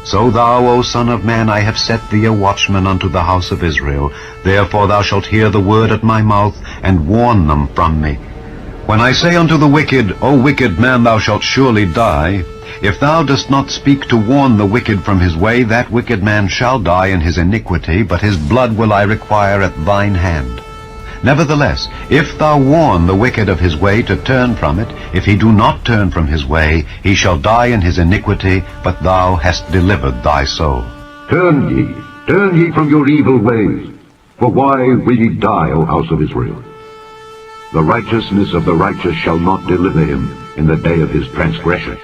So thou, O son of man, I have set thee a watchman unto the house of Israel. Therefore thou shalt hear the word at my mouth, and warn them from me. When I say unto the wicked, O wicked man, thou shalt surely die, if thou dost not speak to warn the wicked from his way, that wicked man shall die in his iniquity, but his blood will I require at thine hand. Nevertheless, if thou warn the wicked of his way to turn from it, if he do not turn from his way, he shall die in his iniquity, but thou hast delivered thy soul. Turn ye from your evil ways. For why will ye die, O house of Israel? The righteousness of the righteous shall not deliver him in the day of his transgression.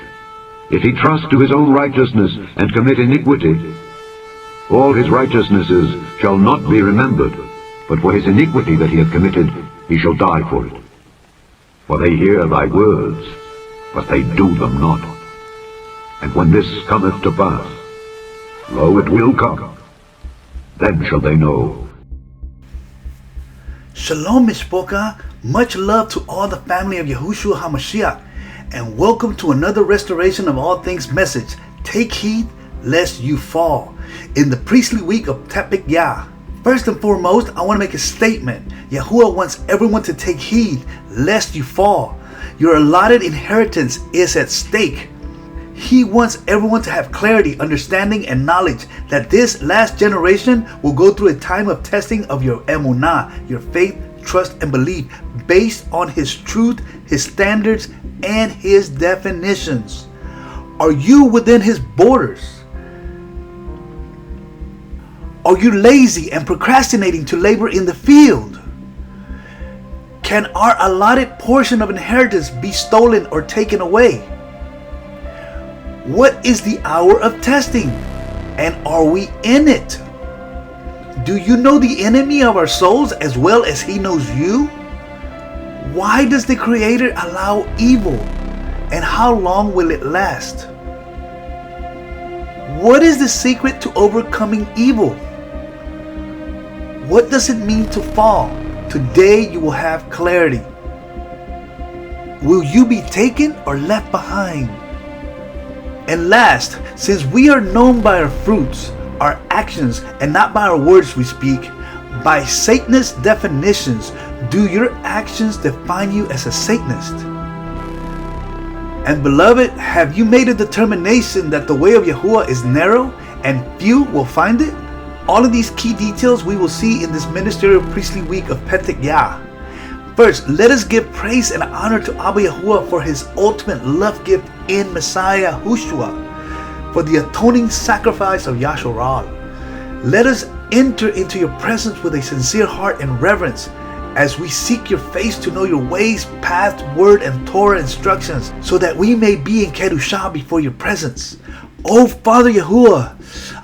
If he trust to his own righteousness and commit iniquity, all his righteousnesses shall not be remembered, but for his iniquity that he hath committed, he shall die for it. For they hear thy words, but they do them not. And when this cometh to pass, lo, it will come, then shall they know. Shalom, Mishpoka. Much love to all the family of Yahushua HaMoshiYAH, and welcome to another restoration of all things message. Take heed lest you fall. In the priestly week of Tepik Yah, first and foremost, I want to make a statement. Yahuwah wants everyone to take heed lest you fall. Your allotted inheritance is at stake. He wants everyone to have clarity, understanding, and knowledge that this last generation will go through a time of testing of your emunah, your faith, trust, and belief based on His truth, His standards, and His definitions. Are you within His borders? Are you lazy and procrastinating to labor in the field? Can our allotted portion of inheritance be stolen or taken away? What is the hour of testing? And are we in it? Do you know the enemy of our souls as well as he knows you? Why does the Creator allow evil? And how long will it last? What is the secret to overcoming evil? What does it mean to fall? Today you will have clarity. Will you be taken or left behind? And last, since we are known by our fruits, our actions, and not by our words we speak, by Satanist definitions, do your actions define you as a Satanist? And beloved, have you made a determination that the way of Yahuwah is narrow and few will find it? All of these key details we will see in this ministerial priestly week of Tepik Yah. First, let us give praise and honor to Abba Yahuwah for His ultimate love gift in Messiah Yahushua, for the atoning sacrifice of Yahshua. Let us enter into your presence with a sincere heart and reverence as we seek your face to know your ways, path, word, and Torah instructions, so that we may be in Kedushah before your presence. Oh Father Yahuwah,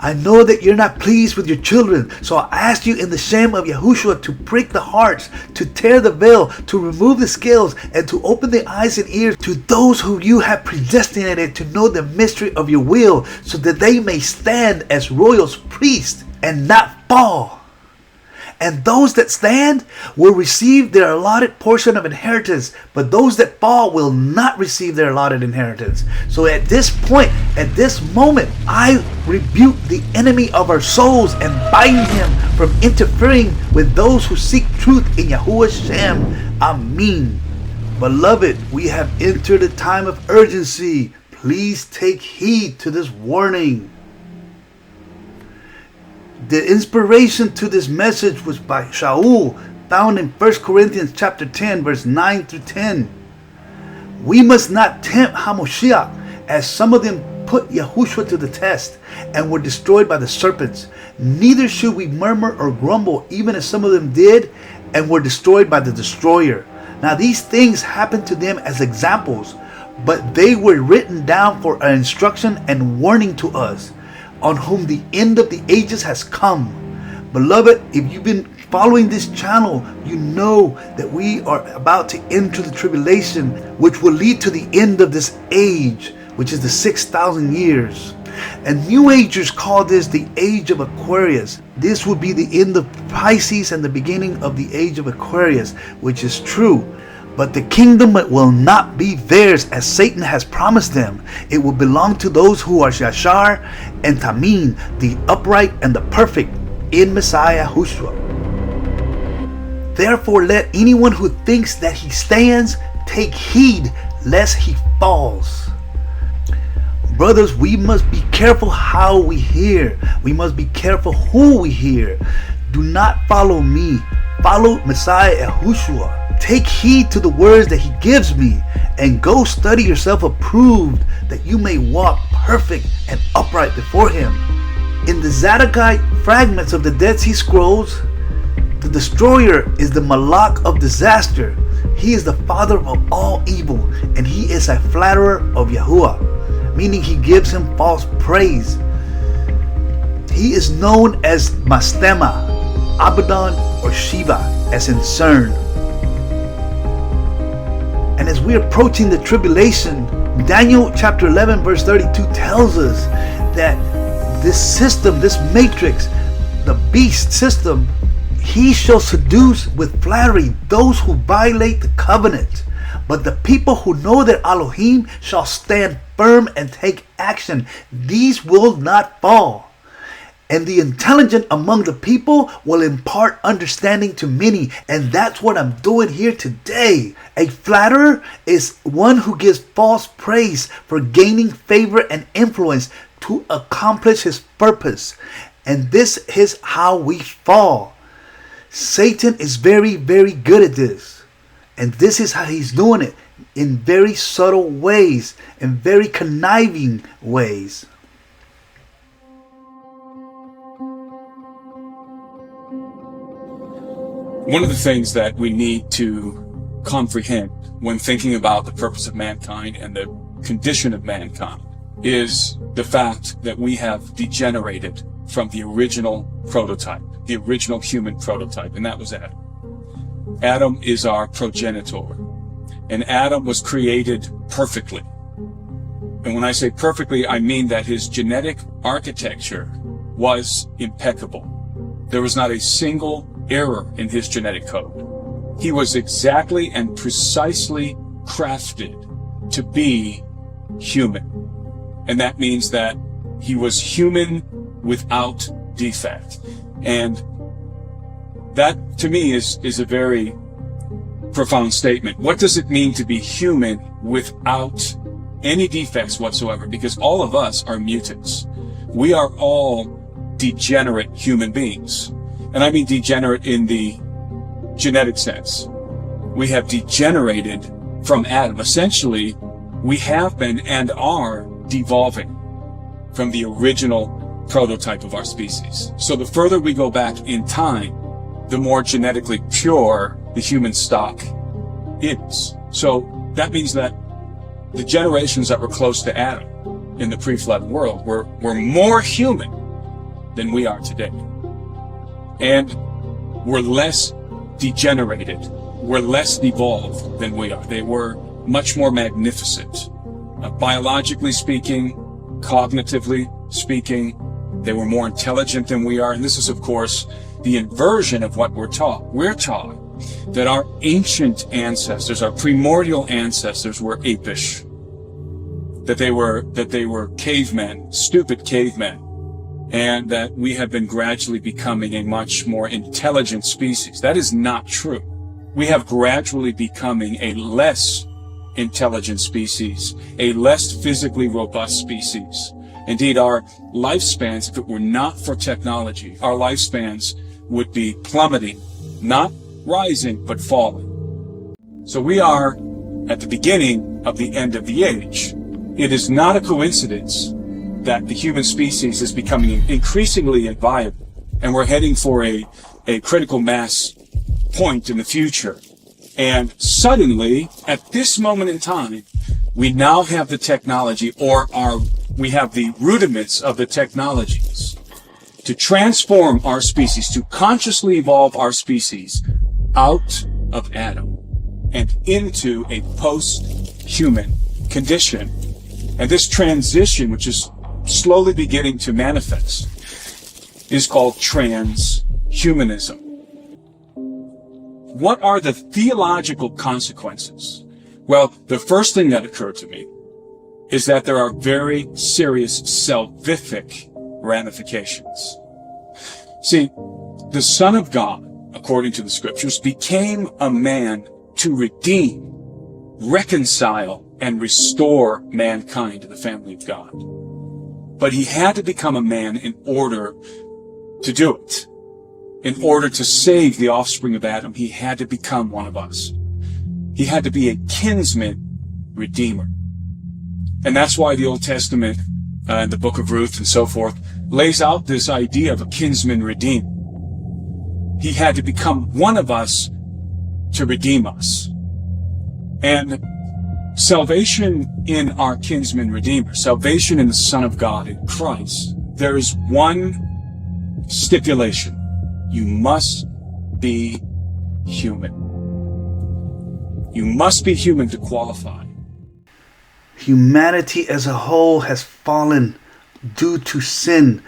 I know that you're not pleased with your children, so I ask you in the shame of Yahushua to prick the hearts, to tear the veil, to remove the scales, and to open the eyes and ears to those who you have predestinated to know the mystery of your will, so that they may stand as royals, priests, and not fall. And those that stand will receive their allotted portion of inheritance, but those that fall will not receive their allotted inheritance. So at this point, at this moment, I rebuke the enemy of our souls and bind him from interfering with those who seek truth in Yahuwah Shem. Amen. Beloved, we have entered a time of urgency. Please take heed to this warning. The inspiration to this message was by Shaul, found in 1 Corinthians chapter 10, verse 9 through 10. We must not tempt HaMoshiYAH, as some of them put Yahushua to the test and were destroyed by the serpents. Neither should we murmur or grumble, even as some of them did and were destroyed by the destroyer. Now these things happened to them as examples, but they were written down for our instruction and warning to us, on whom the end of the ages has come. Beloved, if you've been following this channel, you know that we are about to enter the tribulation, which will lead to the end of this age, which is the 6,000 years. And New Agers call this the age of Aquarius. This would be the end of Pisces and the beginning of the age of Aquarius, which is true. But the kingdom will not be theirs as Satan has promised them. It will belong to those who are Yashar and Tamim, the upright and the perfect in Messiah Yahushua. Therefore let anyone who thinks that he stands take heed lest he falls. Brothers, we must be careful how we hear. We must be careful who we hear. Do not follow me. Follow Messiah Yahushua. Take heed to the words that he gives me, and go study yourself approved, that you may walk perfect and upright before him. In the Zadokite fragments of the Dead Sea Scrolls, the destroyer is the Malak of disaster. He is the father of all evil, and he is a flatterer of Yahuwah, meaning he gives him false praise. He is known as Mastema, Abaddon, or Shiva, as in CERN. And as we're approaching the tribulation, Daniel chapter 11 verse 32 tells us that this system, this matrix, the beast system, he shall seduce with flattery those who violate the covenant. But the people who know their Elohim shall stand firm and take action. These will not fall. And the intelligent among the people will impart understanding to many. And that's what I'm doing here today. A flatterer is one who gives false praise for gaining favor and influence to accomplish his purpose. And this is how we fall. Satan is very, very good at this. And this is how he's doing it, in very subtle ways, in very conniving ways. One of the things that we need to comprehend when thinking about the purpose of mankind and the condition of mankind is the fact that we have degenerated from the original prototype, the original human prototype, and that was Adam. Adam is our progenitor, and Adam was created perfectly. And when I say perfectly, I mean that his genetic architecture was impeccable. There was not a single error in his genetic code. He was exactly and precisely crafted to be human. And that means that he was human without defect. And that, to me, is a very profound statement. What does it mean to be human without any defects whatsoever? Because all of us are mutants. We are all degenerate human beings. And I mean degenerate in the genetic sense. We have degenerated from Adam. Essentially, we have been and are devolving from the original prototype of our species. So the further we go back in time, the more genetically pure the human stock is. So that means that the generations that were close to Adam in the pre-flood world were more human than we are today. And were less degenerated, were less devolved than we are. They were much more magnificent. Biologically speaking, cognitively speaking, they were more intelligent than we are. And this is, of course, the inversion of what we're taught. We're taught that our ancient ancestors, our primordial ancestors, were apish. That they were cavemen, stupid cavemen. And that we have been gradually becoming a much more intelligent species. That is not true. We have gradually becoming a less intelligent species, a less physically robust species. Indeed, our lifespans, if it were not for technology, our lifespans would be plummeting, not rising, but falling. So we are at the beginning of the end of the age. It is not a coincidence that the human species is becoming increasingly inviolable, and we're heading for a critical mass point in the future. And suddenly, at this moment in time, we now have the technology, we have the rudiments of the technologies to transform our species, to consciously evolve our species out of Adam and into a post-human condition. And this transition, which is slowly beginning to manifest, is called transhumanism. what are the theological consequences? Well, the first thing that occurred to me is that there are very serious salvific ramifications. See, the Son of God, according to the scriptures, became a man to redeem, reconcile, and restore mankind to the family of God. But he had to become a man in order to do it. In order to save the offspring of Adam, he had to become one of us. He had to be a kinsman redeemer. And that's why the Old Testament and the book of Ruth and so forth lays out this idea of a kinsman redeemer. He had to become one of us to redeem us. And salvation in our kinsman redeemer, salvation in the Son of God, in Christ, there is one stipulation. You must be human. You must be human to qualify. Humanity as a whole has fallen due to sin,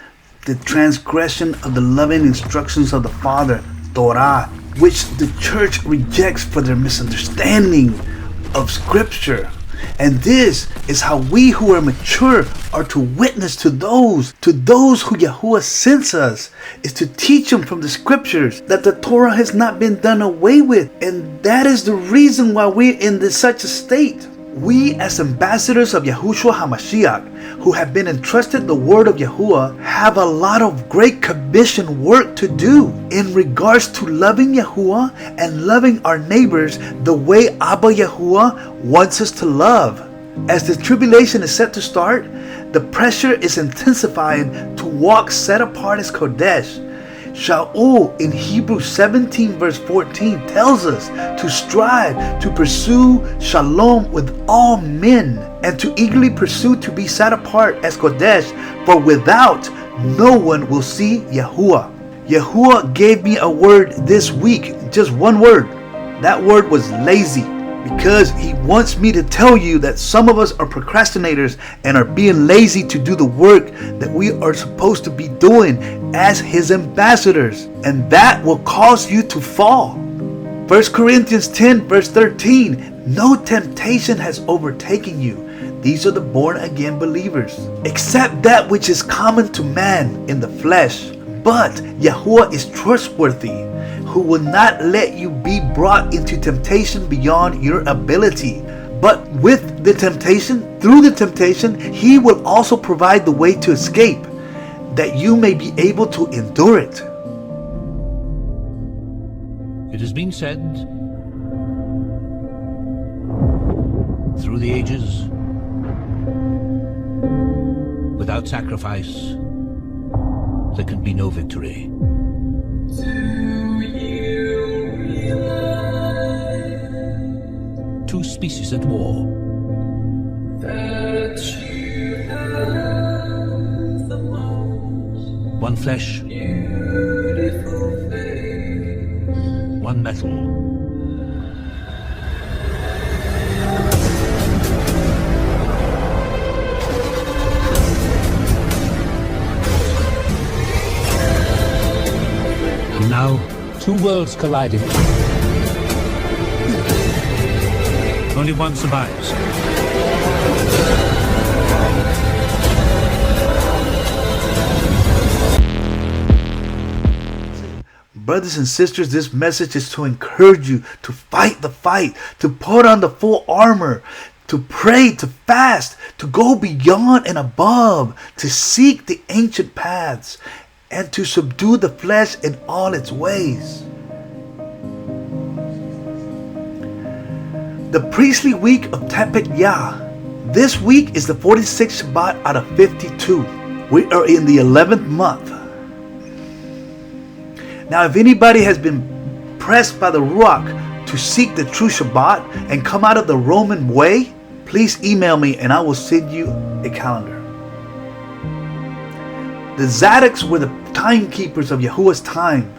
the transgression of the loving instructions of the Father, Torah, which the church rejects for their misunderstanding of Scripture. And this is how we who are mature are to witness to those who Yahuwah sends us, is to teach them from the Scriptures that the Torah has not been done away with. And that is the reason why we're in such a state. We as ambassadors of Yahushua HaMoshiYAH, who have been entrusted the word of Yahuwah, have a lot of great commission work to do in regards to loving Yahuwah and loving our neighbors the way Abba Yahuwah wants us to love. As the tribulation is set to start, the pressure is intensifying to walk set apart as Kodesh. Shaul in Hebrews 17 verse 14 tells us to strive to pursue Shalom with all men and to eagerly pursue to be set apart as Kodesh, for without no one will see Yahuwah. Yahuwah gave me a word this week, just one word. That word was lazy, because he wants me to tell you that some of us are procrastinators and are being lazy to do the work that we are supposed to be doing as his ambassadors, and that will cause you to fall. 1 Corinthians 10 verse 13, no temptation has overtaken you. These are the born again believers, except that which is common to man in the flesh. But Yahuwah is trustworthy, who will not let you be brought into temptation beyond your ability. But with the temptation, through the temptation, he will also provide the way to escape, that you may be able to endure it. It has been said through the ages, without sacrifice, there can be no victory. Two species at war. That you have the most One flesh, beautiful face. one metal. And now, two worlds colliding. Only one survives. Brothers and sisters, this message is to encourage you to fight the fight, to put on the full armor, to pray, to fast, to go beyond and above, to seek the ancient paths, and to subdue the flesh in all its ways. The priestly week of Tepet Yah. This week is the 46th Shabbat out of 52. We are in the 11th month. Now, if anybody has been pressed by the Ruach to seek the true Shabbat and come out of the Roman way, please email me and I will send you a calendar. The Zadoks were the timekeepers of Yahuwah's time.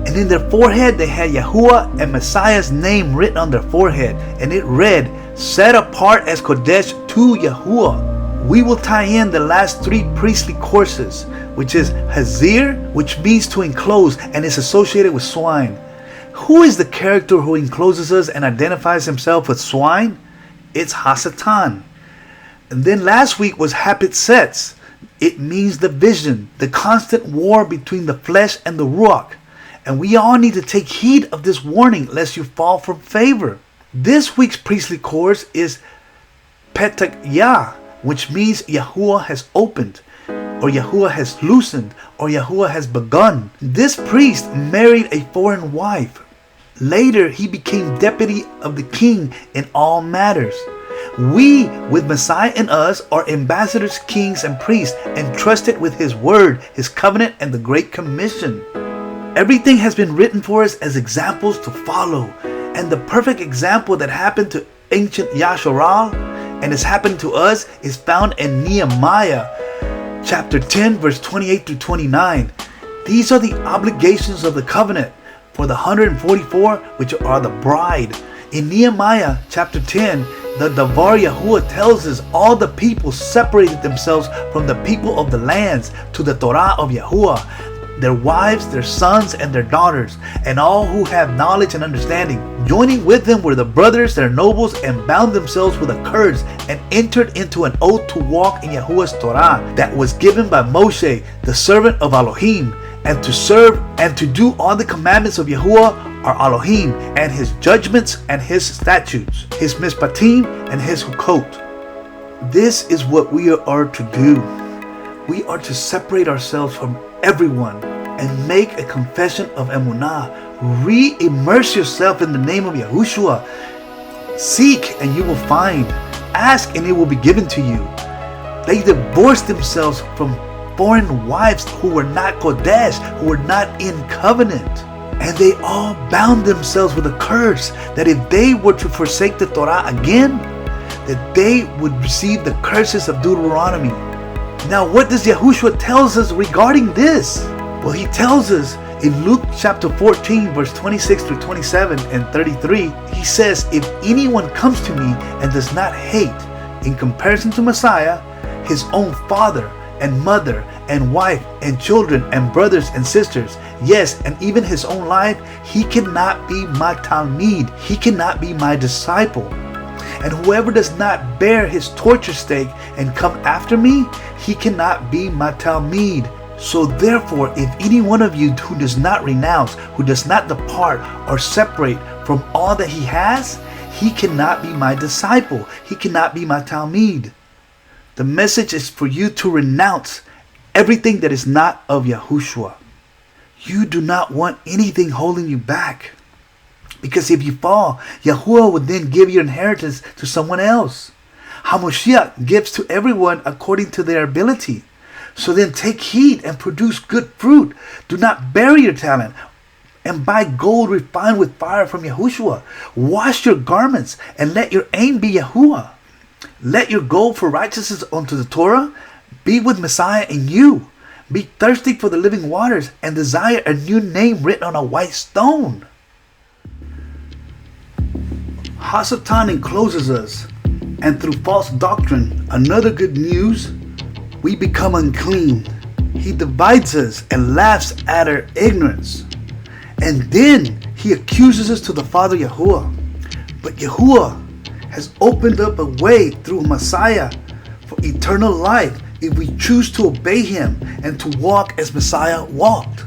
And in their forehead they had Yahuwah and Messiah's name written on their forehead. And it read, set apart as Kodesh to Yahuwah. We will tie in the last three priestly courses, which is Hazir, which means to enclose and is associated with swine. Who is the character who encloses us and identifies himself with swine? It's Hasatan. And then last week was Hapetzetz. It means the vision, the constant war between the flesh and the ruach. And we all need to take heed of this warning lest you fall from favor. This week's priestly course is Petak Yah, which means Yahuwah has opened, or Yahuwah has loosened, or Yahuwah has begun. This priest married a foreign wife. Later, he became deputy of the king in all matters. We, with Messiah in us, are ambassadors, kings, and priests, entrusted with his word, his covenant, and the Great Commission. Everything has been written for us as examples to follow. And the perfect example that happened to ancient Yasharal and is happening to us is found in Nehemiah chapter 10 verse 28 through 29. These are the obligations of the covenant for the 144 which are the bride. In Nehemiah chapter 10, the Davar Yahuwah tells us all the people separated themselves from the people of the lands to the Torah of Yahuwah, their wives, their sons, and their daughters, and all who have knowledge and understanding. Joining with them were the brothers, their nobles, and bound themselves with a curse, and entered into an oath to walk in Yahuwah's Torah that was given by Moshe, the servant of Elohim, and to serve and to do all the commandments of Yahuwah, our Elohim, and his judgments and his statutes, his mishpatim and his hukot. This is what we are to do. We are to separate ourselves from everyone and make a confession of emunah. Re-immerse yourself in the name of Yahushua. Seek and you will find. Ask and it will be given to you. They divorced themselves from foreign wives who were not Kodesh, who were not in covenant. And they all bound themselves with a curse that if they were to forsake the Torah again, that they would receive the curses of Deuteronomy. Now, what does Yahushua tells us regarding this? Well, he tells us in Luke chapter 14, verse 26 through 27 and 33, he says, if anyone comes to me and does not hate, in comparison to Messiah, his own father and mother and wife and children and brothers and sisters, yes, and even his own life, he cannot be my Talmid. He cannot be my disciple. And whoever does not bear his torture stake and come after me, he cannot be my Talmid. So therefore, if any one of you who does not renounce, who does not depart or separate from all that he has, he cannot be my disciple. He cannot be my Talmid. The message is for you to renounce everything that is not of Yahushua. You do not want anything holding you back. Because if you fall, Yahuwah would then give your inheritance to someone else. HaMoshiYAH gives to everyone according to their ability. So then take heed and produce good fruit. Do not bury your talent. And buy gold refined with fire from Yahushua. Wash your garments and let your aim be Yahuwah. Let your goal for righteousness unto the Torah be with Messiah in you. Be thirsty for the living waters and desire a new name written on a white stone. Hasatan encloses us, and through false doctrine, another good news, we become unclean. He divides us and laughs at our ignorance. And then he accuses us to the Father Yahuwah. But Yahuwah has opened up a way through Messiah for eternal life if we choose to obey him and to walk as Messiah walked.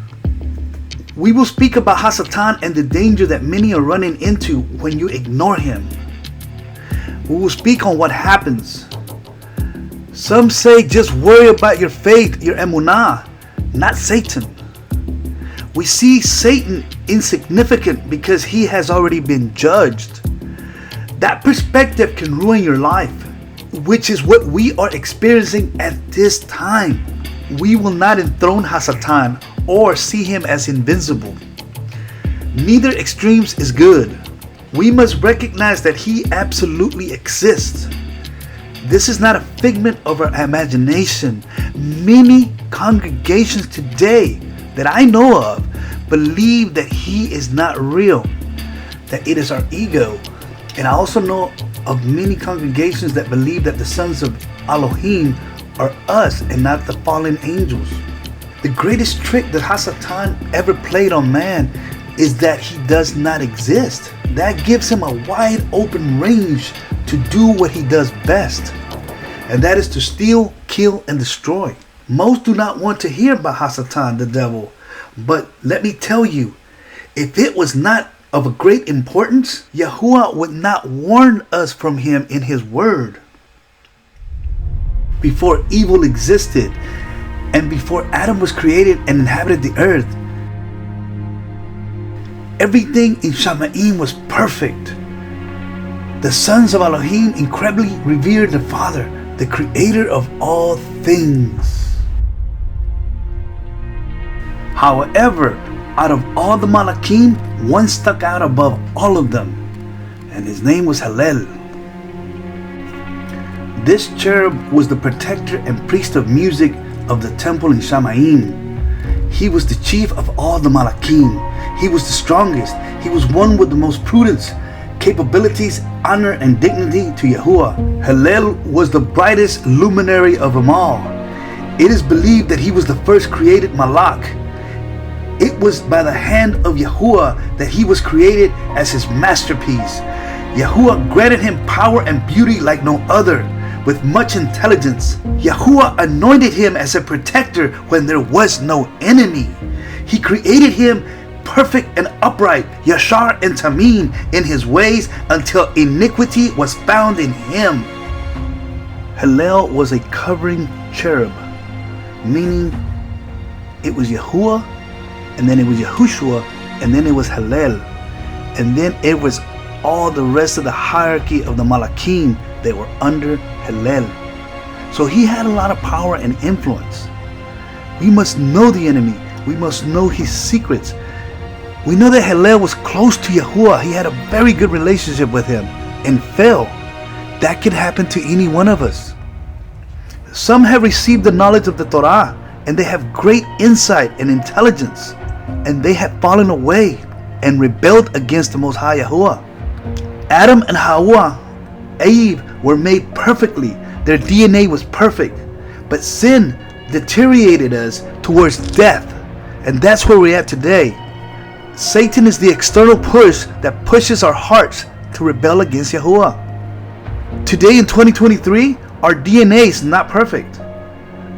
We will speak about Hasatan and the danger that many are running into when you ignore him. We will speak on what happens. Some say just worry about your faith, your emunah, not Satan. We see Satan insignificant because he has already been judged. That perspective can ruin your life, which is what we are experiencing at this time. We will not enthrone Hasatan or see him as invincible. Neither extremes is good. We must recognize that he absolutely exists. This is not a figment of our imagination. Many congregations today that I know of believe that he is not real, that it is our ego. And I also know of many congregations that believe that the sons of Elohim are us and not the fallen angels. The greatest trick that Hasatan ever played on man is that he does not exist. That gives him a wide open range to do what he does best, and that is to steal, kill, and destroy. Most do not want to hear about Hasatan, the devil, but let me tell you, if it was not of a great importance, Yahuwah would not warn us from him in his word. Before evil existed, and before Adam was created and inhabited the earth, everything in Shamayim was perfect. The sons of Elohim incredibly revered the Father, the creator of all things. However, out of all the Malakim, one stuck out above all of them, and his name was Hillel. This cherub was the protector and priest of music of the temple in Shamayim. He was the chief of all the Malakim. He was the strongest. He was one with the most prudence, capabilities, honor, and dignity to Yahuwah. Hillel was the brightest luminary of them all. It is believed that he was the first created Malak. It was by the hand of Yahuwah that he was created as his masterpiece. Yahuwah granted him power and beauty like no other, with much intelligence. Yahuwah anointed him as a protector when there was no enemy. He created him perfect and upright, Yashar and Tamim in his ways, until iniquity was found in him. Hillel was a covering cherub, meaning it was Yahuwah, and then it was Yahushua, and then it was Hillel, and then it was all the rest of the hierarchy of the Malakim that were under Hillel. So he had a lot of power and influence. We must know the enemy. We must know his secrets. We know that Hillel was close to Yahuwah. He had a very good relationship with him and fell. That can happen to any one of us. Some have received the knowledge of the Torah, and they have great insight and intelligence, and they have fallen away and rebelled against the Most High Yahuwah. Adam and Hawa, Eve, were made perfectly. Their DNA was perfect, but sin deteriorated us towards death, and that's where we're at today. Satan is the external push that pushes our hearts to rebel against Yahuwah. Today in 2023, our DNA is not perfect.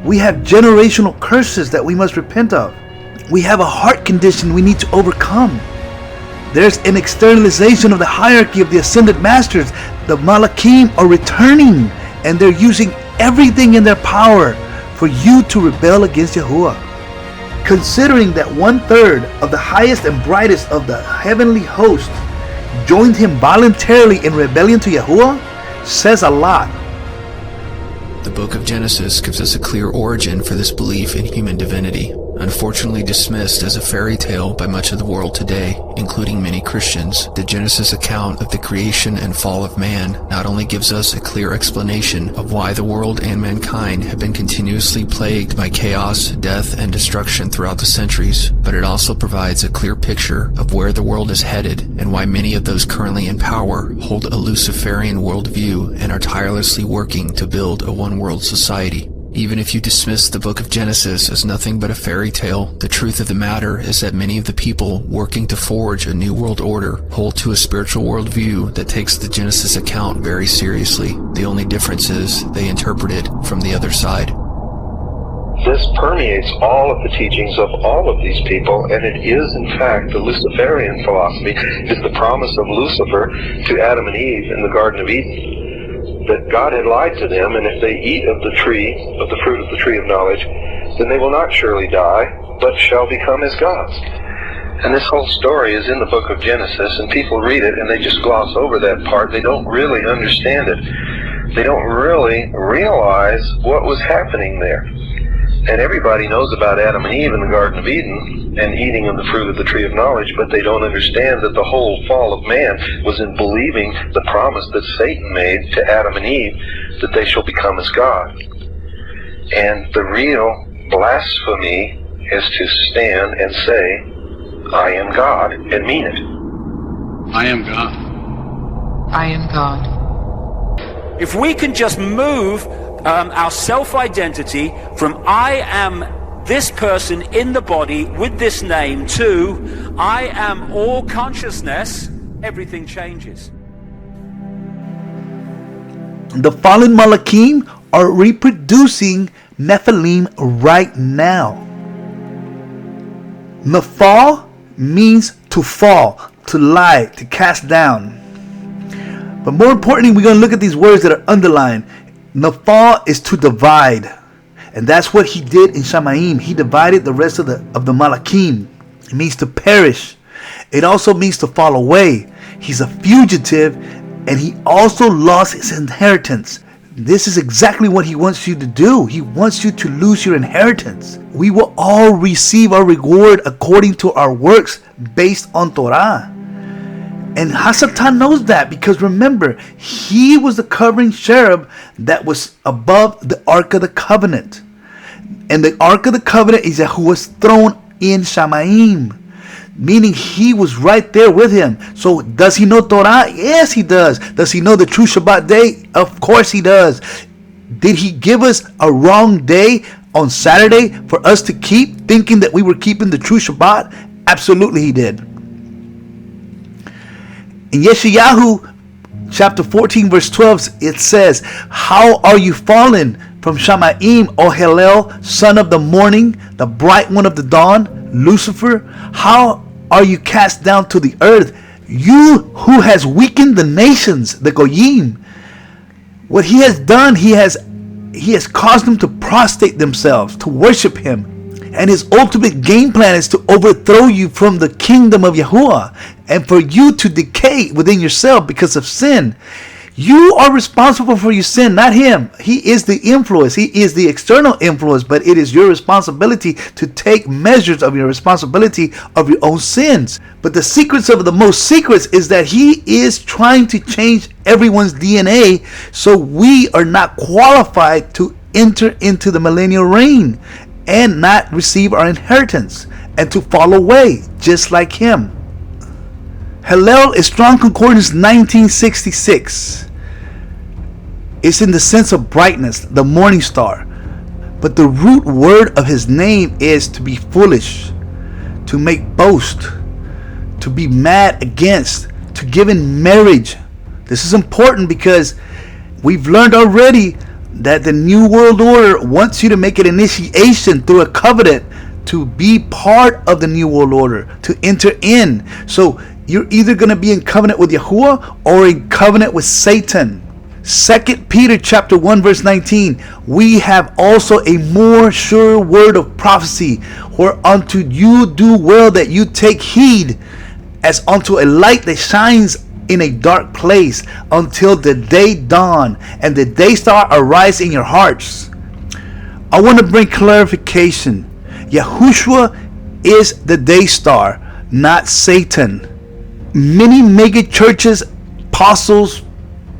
We have generational curses that we must repent of. We have a heart condition we need to overcome. There's an externalization of the hierarchy of the ascended masters. The Malakim are returning, and they're using everything in their power for you to rebel against Yahuwah. Considering that 1/3 of the highest and brightest of the heavenly host joined him voluntarily in rebellion to Yahuwah, says a lot. The book of Genesis gives us a clear origin for this belief in human divinity, unfortunately dismissed as a fairy tale by much of the world today, including many Christians. The Genesis account of the creation and fall of man not only gives us a clear explanation of why the world and mankind have been continuously plagued by chaos, death, and destruction throughout the centuries, but it also provides a clear picture of where the world is headed and why many of those currently in power hold a luciferian worldview and are tirelessly working to build a one-world society. Even if you dismiss the book of Genesis as nothing but a fairy tale, the truth of the matter is that many of the people working to forge a new world order hold to a spiritual worldview that takes the Genesis account very seriously. The only difference is they interpret it from the other side. This permeates all of the teachings of all of these people, and it is, in fact, the Luciferian philosophy is the promise of Lucifer to Adam and Eve in the Garden of Eden, that God had lied to them, and if they eat of the fruit of the tree of knowledge, then they will not surely die, but shall become as gods. And this whole story is in the book of Genesis, and people read it and they just gloss over that part. They don't really understand it. They don't really realize what was happening there. And everybody knows about Adam and Eve in the Garden of Eden and eating of the fruit of the tree of knowledge, but they don't understand that the whole fall of man was in believing the promise that Satan made to Adam and Eve, that they shall become as God. And the real blasphemy is to stand and say, I am God, and mean it. I am God. I am God. If we can just move our self-identity from I am this person in the body with this name to I am all consciousness, everything changes. The fallen Malachim are reproducing Nephilim right now. Nephal means to fall, to lie, to cast down. But more importantly, we're going to look at these words that are underlined. Nephal is to divide. And that's what he did in Shamaim. He divided the rest of the Malachim. It means to perish. It also means to fall away. He's a fugitive, and he also lost his inheritance. This is exactly what he wants you to do. He wants you to lose your inheritance. We will all receive our reward according to our works based on Torah. And Hasatan knows that, because remember, he was the covering cherub that was above the Ark of the Covenant. And the Ark of the Covenant is Yahuwah's throne in Shamaim, meaning he was right there with him. So does he know Torah? Yes, he does. Does he know the true Shabbat day? Of course he does. Did he give us a wrong day on Saturday for us to keep, thinking that we were keeping the true Shabbat? Absolutely he did. In Yeshayahu chapter 14 verse 12, it says, how are you fallen from Shamaim, O Hillel, son of the morning, the bright one of the dawn, Lucifer? How are you cast down to the earth, you who has weakened the nations, the Goyim? What he has done, he has caused them to prostrate themselves, to worship him. And his ultimate game plan is to overthrow you from the kingdom of Yahuwah, and for you to decay within yourself because of sin. You are responsible for your sin, not him. He is the influence. He is the external influence, but it is your responsibility to take measures of your responsibility of your own sins. But the secrets of the most secrets is that he is trying to change everyone's DNA, so we are not qualified to enter into the millennial reign and not receive our inheritance, and to fall away just like him. Hillel is Strong Concordance 1966. It's in the sense of brightness, the morning star. But the root word of his name is to be foolish, to make boast, to be mad against, to give in marriage. This is important because we've learned already that the New World Order wants you to make an initiation through a covenant to be part of the New World Order, to enter in. So you're either going to be in covenant with Yahuwah or in covenant with Satan. 2 Peter chapter 1 verse 19, we have also a more sure word of prophecy, whereunto you do well that you take heed, as unto a light that shines in a dark place, until the day dawn and the day star arise in your hearts. I want to bring clarification. Yahushua is the day star, not Satan. Many mega churches, apostles,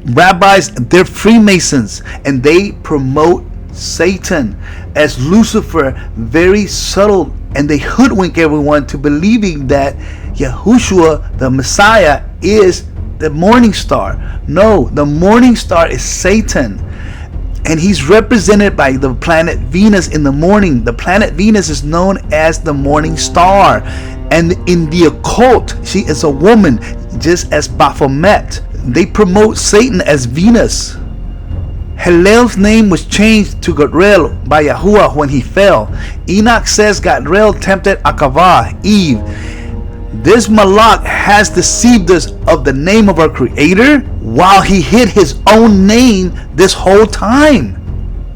rabbis, they're Freemasons, and they promote Satan as Lucifer, very subtle, and they hoodwink everyone to believing that Yahushua, the Messiah, is the morning star. No, the morning star is Satan, and he's represented by the planet Venus in the morning. The planet Venus is known as the morning star, and in the occult, she is a woman, just as Baphomet. They promote Satan as Venus. Hillel's name was changed to Gadriel by Yahuwah when he fell. Enoch says Gadriel tempted AhavaH, Eve. This Malach has deceived us of the name of our Creator, while he hid his own name this whole time.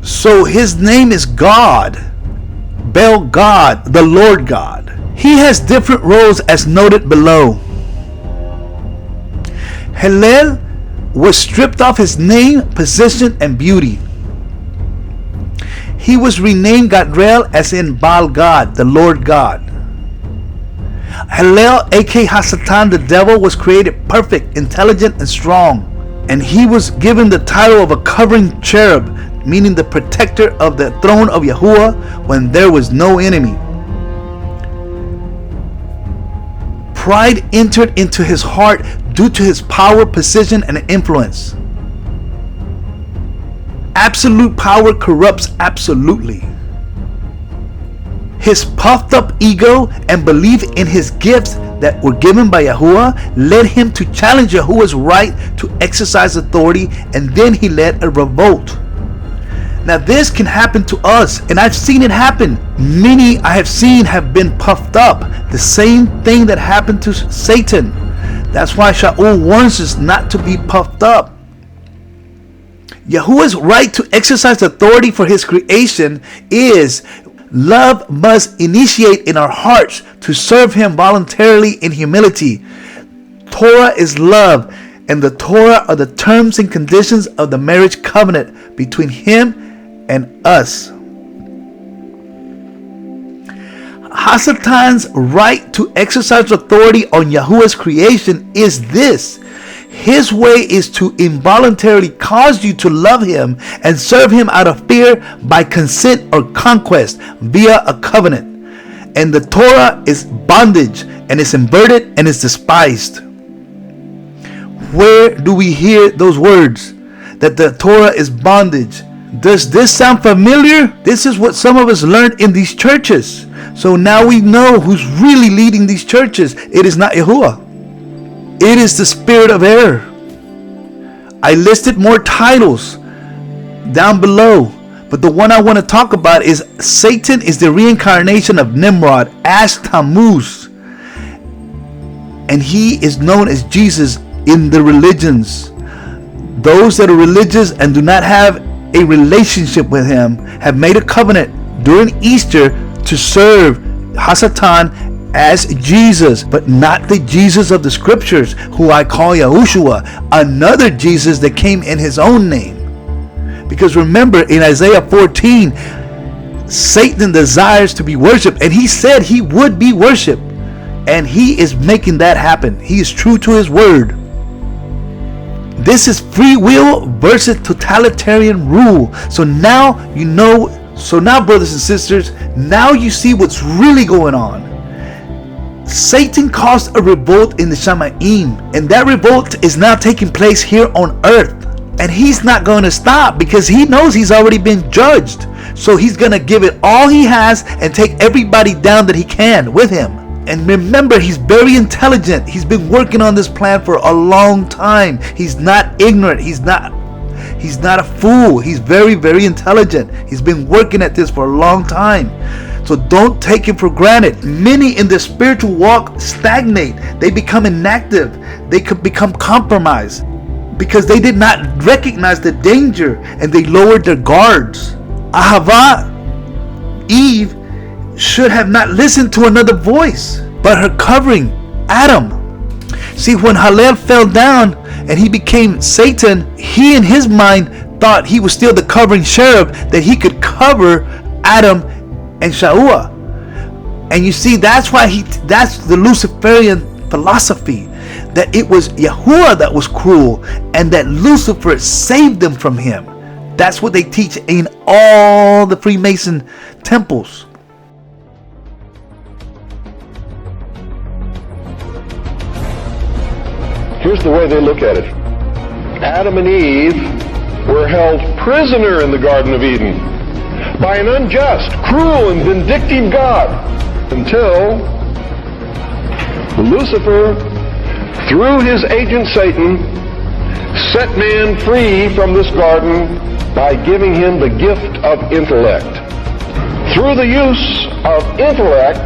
So his name is God, Bel God, the Lord God. He has different roles as noted below. Hillel was stripped of his name, position, and beauty. He was renamed Gadriel, as in Baal God, the Lord God. Hillel, aka Hasatan, the devil, was created perfect, intelligent, and strong. And he was given the title of a covering cherub, meaning the protector of the throne of Yahuwah when there was no enemy. Pride entered into his heart due to his power, position, and influence. Absolute power corrupts absolutely. His puffed up ego and belief in his gifts that were given by Yahuwah led him to challenge Yahuwah's right to exercise authority, and then he led a revolt. Now this can happen to us, and I've seen it happen. Many I have seen have been puffed up. The same thing that happened to Satan. That's why Shaul warns us not to be puffed up. Yahuwah's right to exercise authority for his creation is love must initiate in our hearts to serve him voluntarily in humility. Torah is love, and the Torah are the terms and conditions of the marriage covenant between him and us. Hasatan's right to exercise authority on Yahuwah's creation is this. His way is to involuntarily cause you to love him and serve him out of fear by consent or conquest via a covenant. And the Torah is bondage, and it's inverted and it's despised. Where do we hear those words? That the Torah is bondage. Does this sound familiar? This is what some of us learned in these churches. So now we know who's really leading these churches. It is not Yahuwah. It is the spirit of error. I listed more titles down below, but the one I want to talk about is Satan is the reincarnation of Nimrod as Tammuz, and he is known as Jesus in the religions. Those that are religious and do not have a relationship with him have made a covenant during Easter to serve Hasatan as Jesus, but not the Jesus of the scriptures, who I call Yahushua, another Jesus that came in his own name. Because remember, in Isaiah 14, Satan desires to be worshipped, and he said he would be worshipped, and he is making that happen. He is true to his word. This is free will versus totalitarian rule. So now you know. So now, brothers and sisters, now you see what's really going on. Satan caused a revolt in the Shamaim, and that revolt is now taking place here on earth. And he's not going to stop because he knows he's already been judged. So he's going to give it all he has and take everybody down that he can with him. And remember, he's very intelligent. He's been working on this plan for a long time. He's not ignorant. He's not a fool. He's very, very intelligent. He's been working at this for a long time. So don't take it for granted. Many in the spiritual walk stagnate. They become inactive. They could become compromised because they did not recognize the danger and they lowered their guards. AhavaH, Eve, should have not listened to another voice, but her covering, Adam. See, when Hallel fell down and he became Satan, he in his mind thought he was still the covering cherub, that he could cover Adam and Shaua. And you see, that's the Luciferian philosophy, that it was Yahuwah that was cruel and that Lucifer saved them from him. That's what they teach in all the Freemason temples. Here's the way they look at it. Adam and Eve were held prisoner in the Garden of Eden by an unjust, cruel, and vindictive God until Lucifer, through his agent Satan, set man free from this garden by giving him the gift of intellect. Through the use of intellect,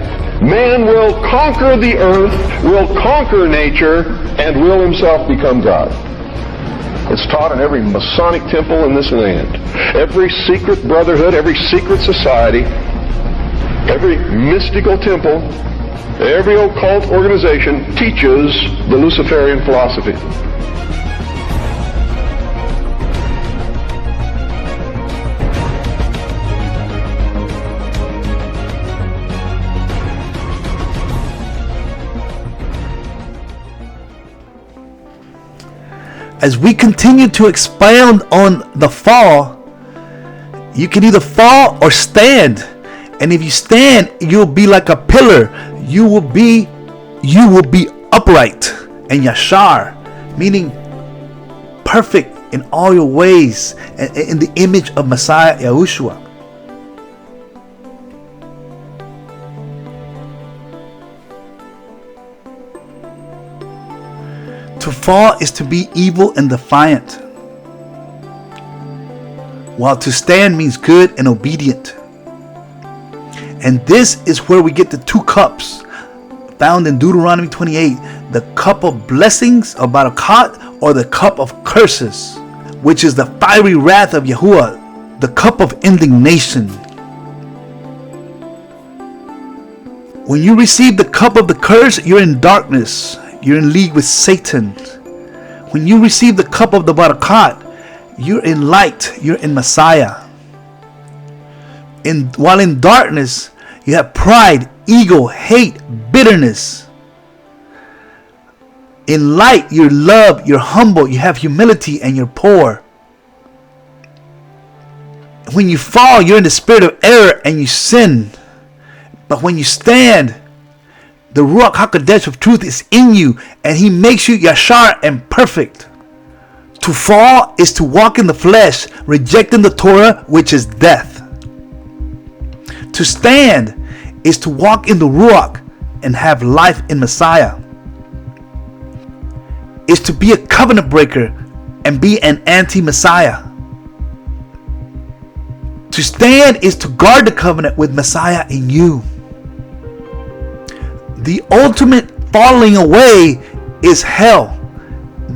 man will conquer the earth, will conquer nature, and will himself become God. It's taught in every Masonic temple in this land. Every secret brotherhood, every secret society, every mystical temple, every occult organization teaches the Luciferian philosophy. As we continue to expound on the fall, you can either fall or stand. And if you stand, you'll be like a pillar. You will be upright and yashar, meaning perfect in all your ways, and in the image of Messiah Yahushua. fall is to be evil and defiant, while to stand means good and obedient. And this is where we get the two cups found in Deuteronomy 28, the cup of blessings of Barokot, or the cup of curses, which is the fiery wrath of Yahuwah, the cup of indignation. When you receive the cup of the curse, you're in darkness. You're in league with Satan. When you receive the cup of the Barokot, you're in light. You're in Messiah. While in darkness, you have pride, ego, hate, bitterness. In light, you're love, you're humble, you have humility, and you're poor. When you fall, you're in the spirit of error and you sin. But when you stand, the Ruach HaKodesh of truth is in you, and he makes you yashar and perfect. To fall is to walk in the flesh, rejecting the Torah, which is death. To stand is to walk in the Ruach and have life in Messiah. Is to be a covenant breaker and be an anti-Messiah. To stand is to guard the covenant with Messiah in you. The ultimate falling away is hell.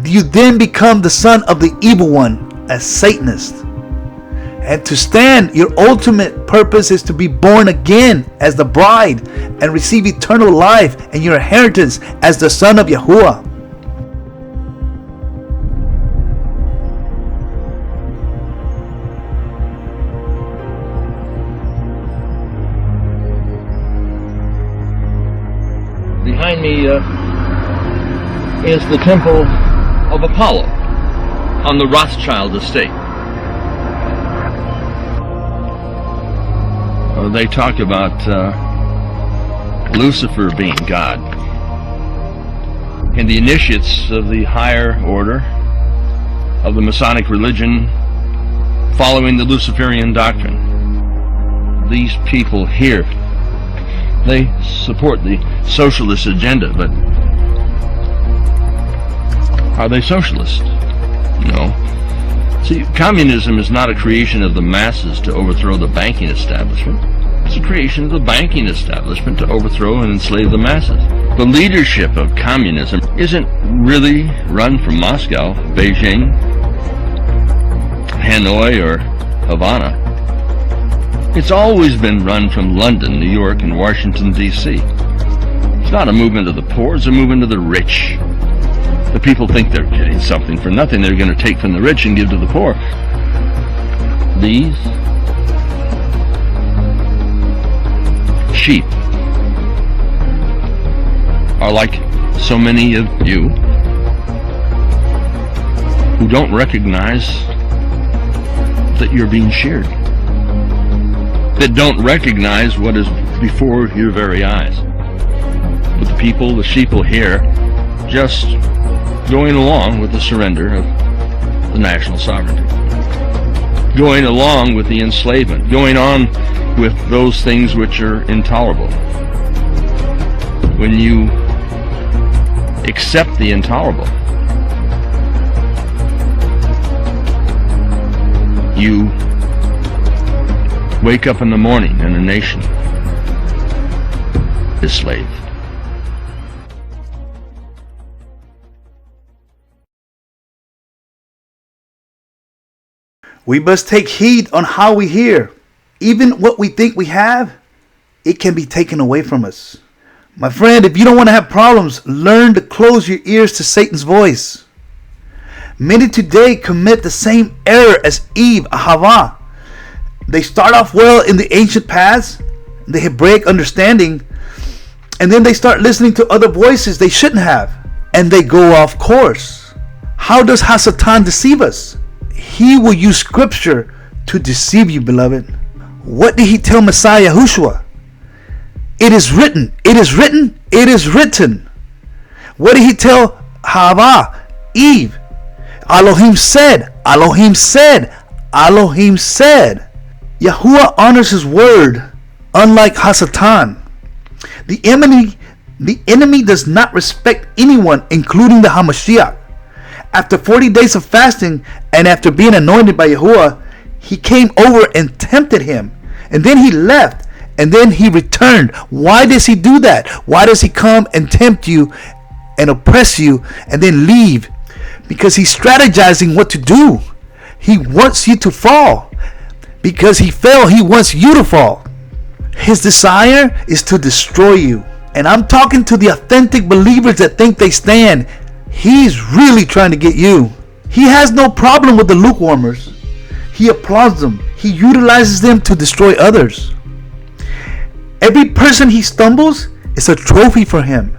You then become the son of the evil one, a Satanist. And to stand, your ultimate purpose is to be born again as the bride and receive eternal life and your inheritance as the son of Yahuwah. Behind me is the temple of Apollo on the Rothschild estate. They talk about Lucifer being God, and the initiates of the higher order of the Masonic religion following the Luciferian doctrine. These people here, they support the socialist agenda, but are they socialist? No. See, communism is not a creation of the masses to overthrow the banking establishment. It's a creation of the banking establishment to overthrow and enslave the masses. The leadership of communism isn't really run from Moscow, Beijing, Hanoi, or Havana. It's always been run from London, New York, and Washington, D.C. It's not a movement of the poor, it's a movement of the rich. The people think they're getting something for nothing. They're going to take from the rich and give to the poor. These sheep are like so many of you who don't recognize that you're being sheared, that don't recognize what is before your very eyes. But the people, the sheeple here, just going along with the surrender of the national sovereignty, going along with the enslavement, going on with those things which are intolerable. When you accept the intolerable, you wake up in the morning and a nation is slave. We must take heed on how we hear. Even what we think we have, it can be taken away from us. My friend, if you don't want to have problems, learn to close your ears to Satan's voice. Many today commit the same error as Eve, AhavaH. They start off well in the ancient paths, the Hebraic understanding, and then they start listening to other voices they shouldn't have, and they go off course. How does Satan deceive us? He will use scripture to deceive you, beloved. What did he tell Messiah Yahushua? It is written, it is written, it is written. What did he tell AhavaH, Eve? Elohim said, Elohim said, Elohim said. Yahuwah honors his word, unlike Satan. The enemy does not respect anyone, including the HaMoshiach. After 40 days of fasting and after being anointed by Yahuwah, he came over and tempted him. And then he left. And then he returned. Why does he do that? Why does he come and tempt you and oppress you and then leave? Because he's strategizing what to do. He wants you to fall. Because he fell, he wants you to fall. His desire is to destroy you. And I'm talking to the authentic believers that think they stand. He's really trying to get you. He has no problem with the lukewarmers. He applauds them. He utilizes them to destroy others. Every person he stumbles is a trophy for him.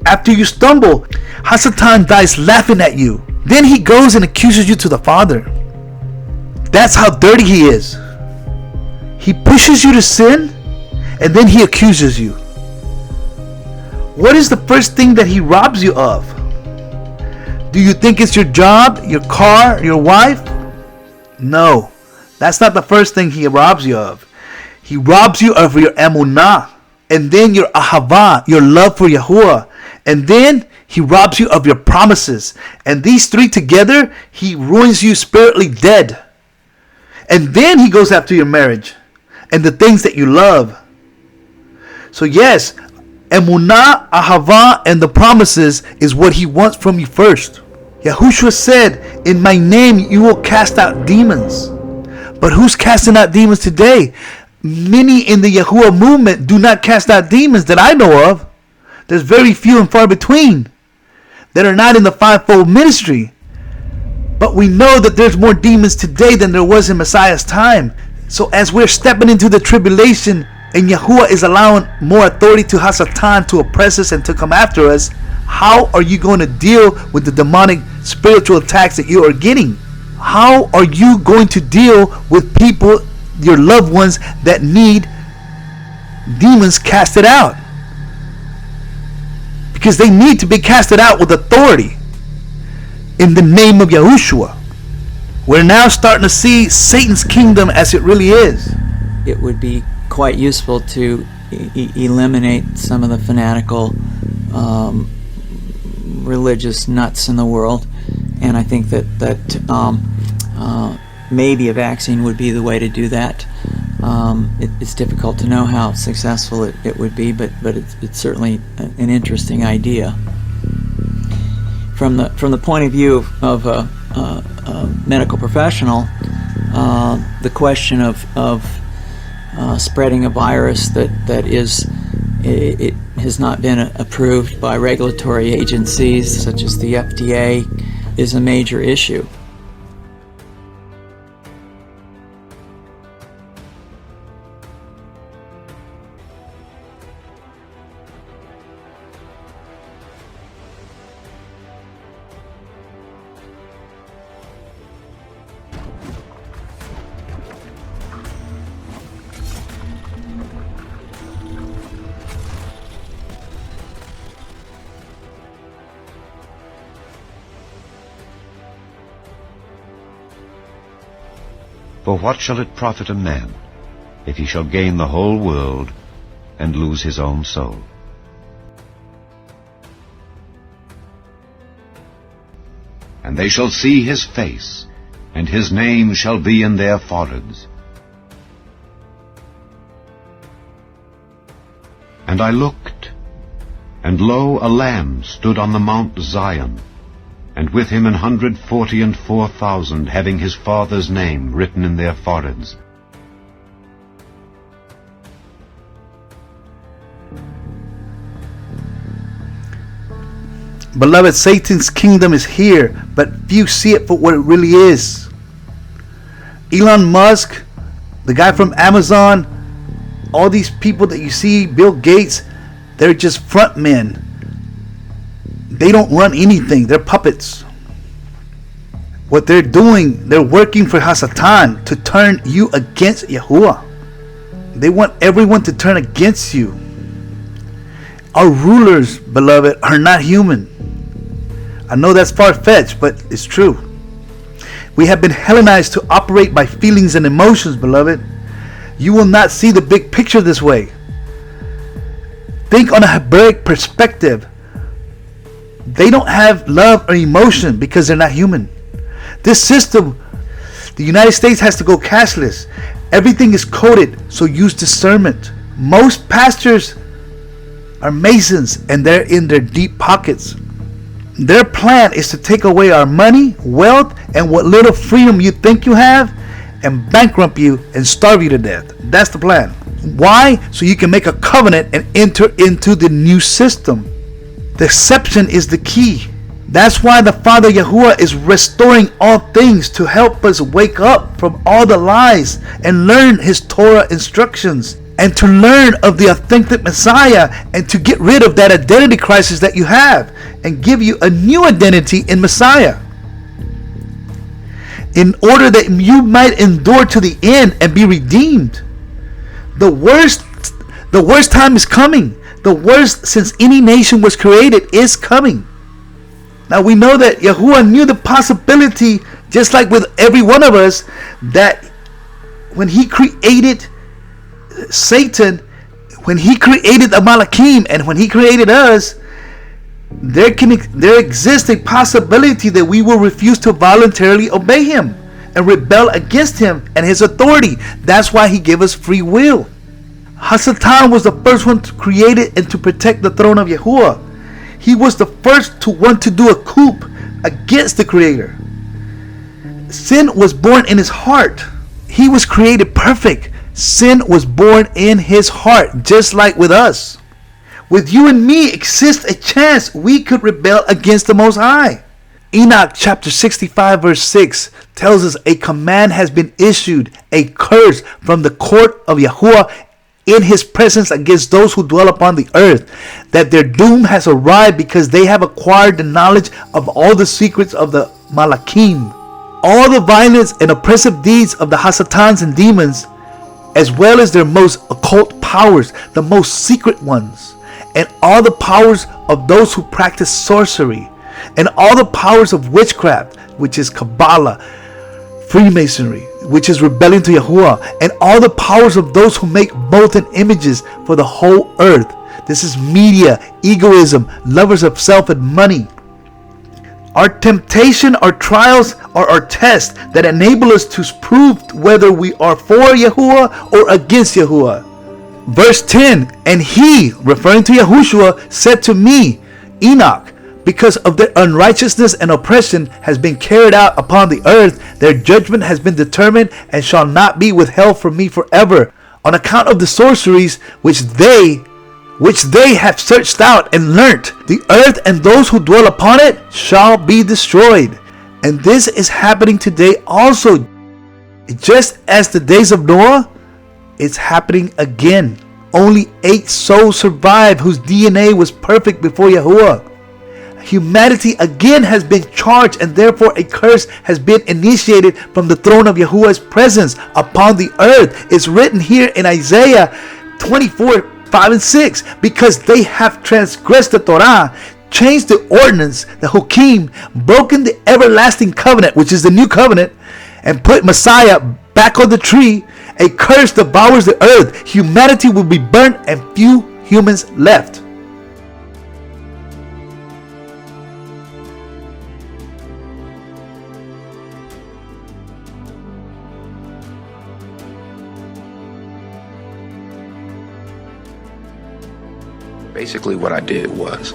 After you stumble, Hasatan dies laughing at you. Then he goes and accuses you to the Father. That's how dirty he is. He pushes you to sin, and then he accuses you. What is the first thing that he robs you of? Do you think it's your job, your car, your wife? No, that's not the first thing he robs you of. He robs you of your emunah, and then your ahavah, your love for Yahuwah, and then he robs you of your promises. And these three together, he ruins you spiritually dead. And then he goes after your marriage and the things that you love. So yes, emunah, ahavah, and the promises is what he wants from you first. Yahushua said, in my name you will cast out demons. But who's casting out demons today? Many in the Yahuwah movement do not cast out demons that I know of. There's very few and far between that are not in the fivefold ministry. But we know that there's more demons today than there was in Messiah's time. So as we're stepping into the tribulation and Yahuwah is allowing more authority to Hasatan to oppress us and to come after us, how are you going to deal with the demonic spiritual attacks that you are getting? How are you going to deal with people, your loved ones, that need demons casted out? Because they need to be casted out with authority in the name of Yahushua. We're now starting to see Satan's kingdom as it really is. It would be quite useful to eliminate some of the fanatical religious nuts in the world, and I think that maybe a vaccine would be the way to do that. It's difficult to know how successful it would be, but it's certainly an interesting idea. From the point of view of a medical professional, the question of spreading a virus that it has not been approved by regulatory agencies such as the FDA is a major issue. For what shall it profit a man, if he shall gain the whole world, and lose his own soul? And they shall see his face, and his name shall be in their foreheads. And I looked, and lo, a Lamb stood on the Mount Zion, and with him 144,000, having his Father's name written in their foreheads. Beloved, Satan's kingdom is here, but few see it for what it really is. Elon Musk, the guy from Amazon, all these people that you see, Bill Gates, they're just front men. They don't run anything. They're puppets. What they're doing, they're working for Hasatan to turn you against Yahuwah. They want everyone to turn against you. Our rulers, beloved, are not human. I know that's far-fetched, but it's true. We have been Hellenized to operate by feelings and emotions, beloved. You will not see the big picture this way. Think on a Hebraic perspective. They don't have love or emotion because they're not human. This system, the United States has to go cashless. Everything is coded, so use discernment. Most pastors are Masons and they're in their deep pockets. Their plan is to take away our money, wealth, and what little freedom you think you have, and bankrupt you and starve you to death. That's the plan. Why? So you can make a covenant and enter into the new system. Deception is the key. That's why the Father Yahuwah is restoring all things to help us wake up from all the lies and learn His Torah instructions, and to learn of the authentic Messiah, and to get rid of that identity crisis that you have and give you a new identity in Messiah, in order that you might endure to the end and be redeemed. The worst time is coming. The worst since any nation was created is coming. Now we know that Yahuwah knew the possibility, just like with every one of us, that when He created Satan, when He created the Malachim, and when He created us, there exists a possibility that we will refuse to voluntarily obey Him and rebel against Him and His authority. That's why He gave us free will. Hasatan was the first one to create it and to protect the throne of Yahuwah. He was the first to want to do a coup against the Creator. Sin was born in his heart. He was created perfect. Sin was born in his heart, just like with us. With you and me exists a chance we could rebel against the Most High. Enoch chapter 65 verse 6 tells us a command has been issued, a curse from the court of Yahuwah in His presence against those who dwell upon the earth, that their doom has arrived because they have acquired the knowledge of all the secrets of the Malachim, all the violence and oppressive deeds of the Hasatans and demons, as well as their most occult powers, the most secret ones, and all the powers of those who practice sorcery, and all the powers of witchcraft, which is Kabbalah, Freemasonry, which is rebelling to Yahuwah, and all the powers of those who make molten images for the whole earth. This is media, egoism, lovers of self and money. Our temptation, our trials are our tests that enable us to prove whether we are for Yahuwah or against Yahuwah. Verse 10, and He, referring to Yahushua, said to me, Enoch, because of their unrighteousness and oppression has been carried out upon the earth, their judgment has been determined and shall not be withheld from me forever, on account of the sorceries which they have searched out and learnt. The earth and those who dwell upon it shall be destroyed. And this is happening today also. Just as the days of Noah, it's happening again. Only 8 souls survived whose DNA was perfect before Yahuwah. Humanity again has been charged, and therefore a curse has been initiated from the throne of Yahuwah's presence upon the earth. It's written here in Isaiah 24, 5 and 6, because they have transgressed the Torah, changed the ordinance, the Hukim, broken the everlasting covenant, which is the new covenant, and put Messiah back on the tree. A curse devours the earth. Humanity will be burnt and few humans left. Basically what I did was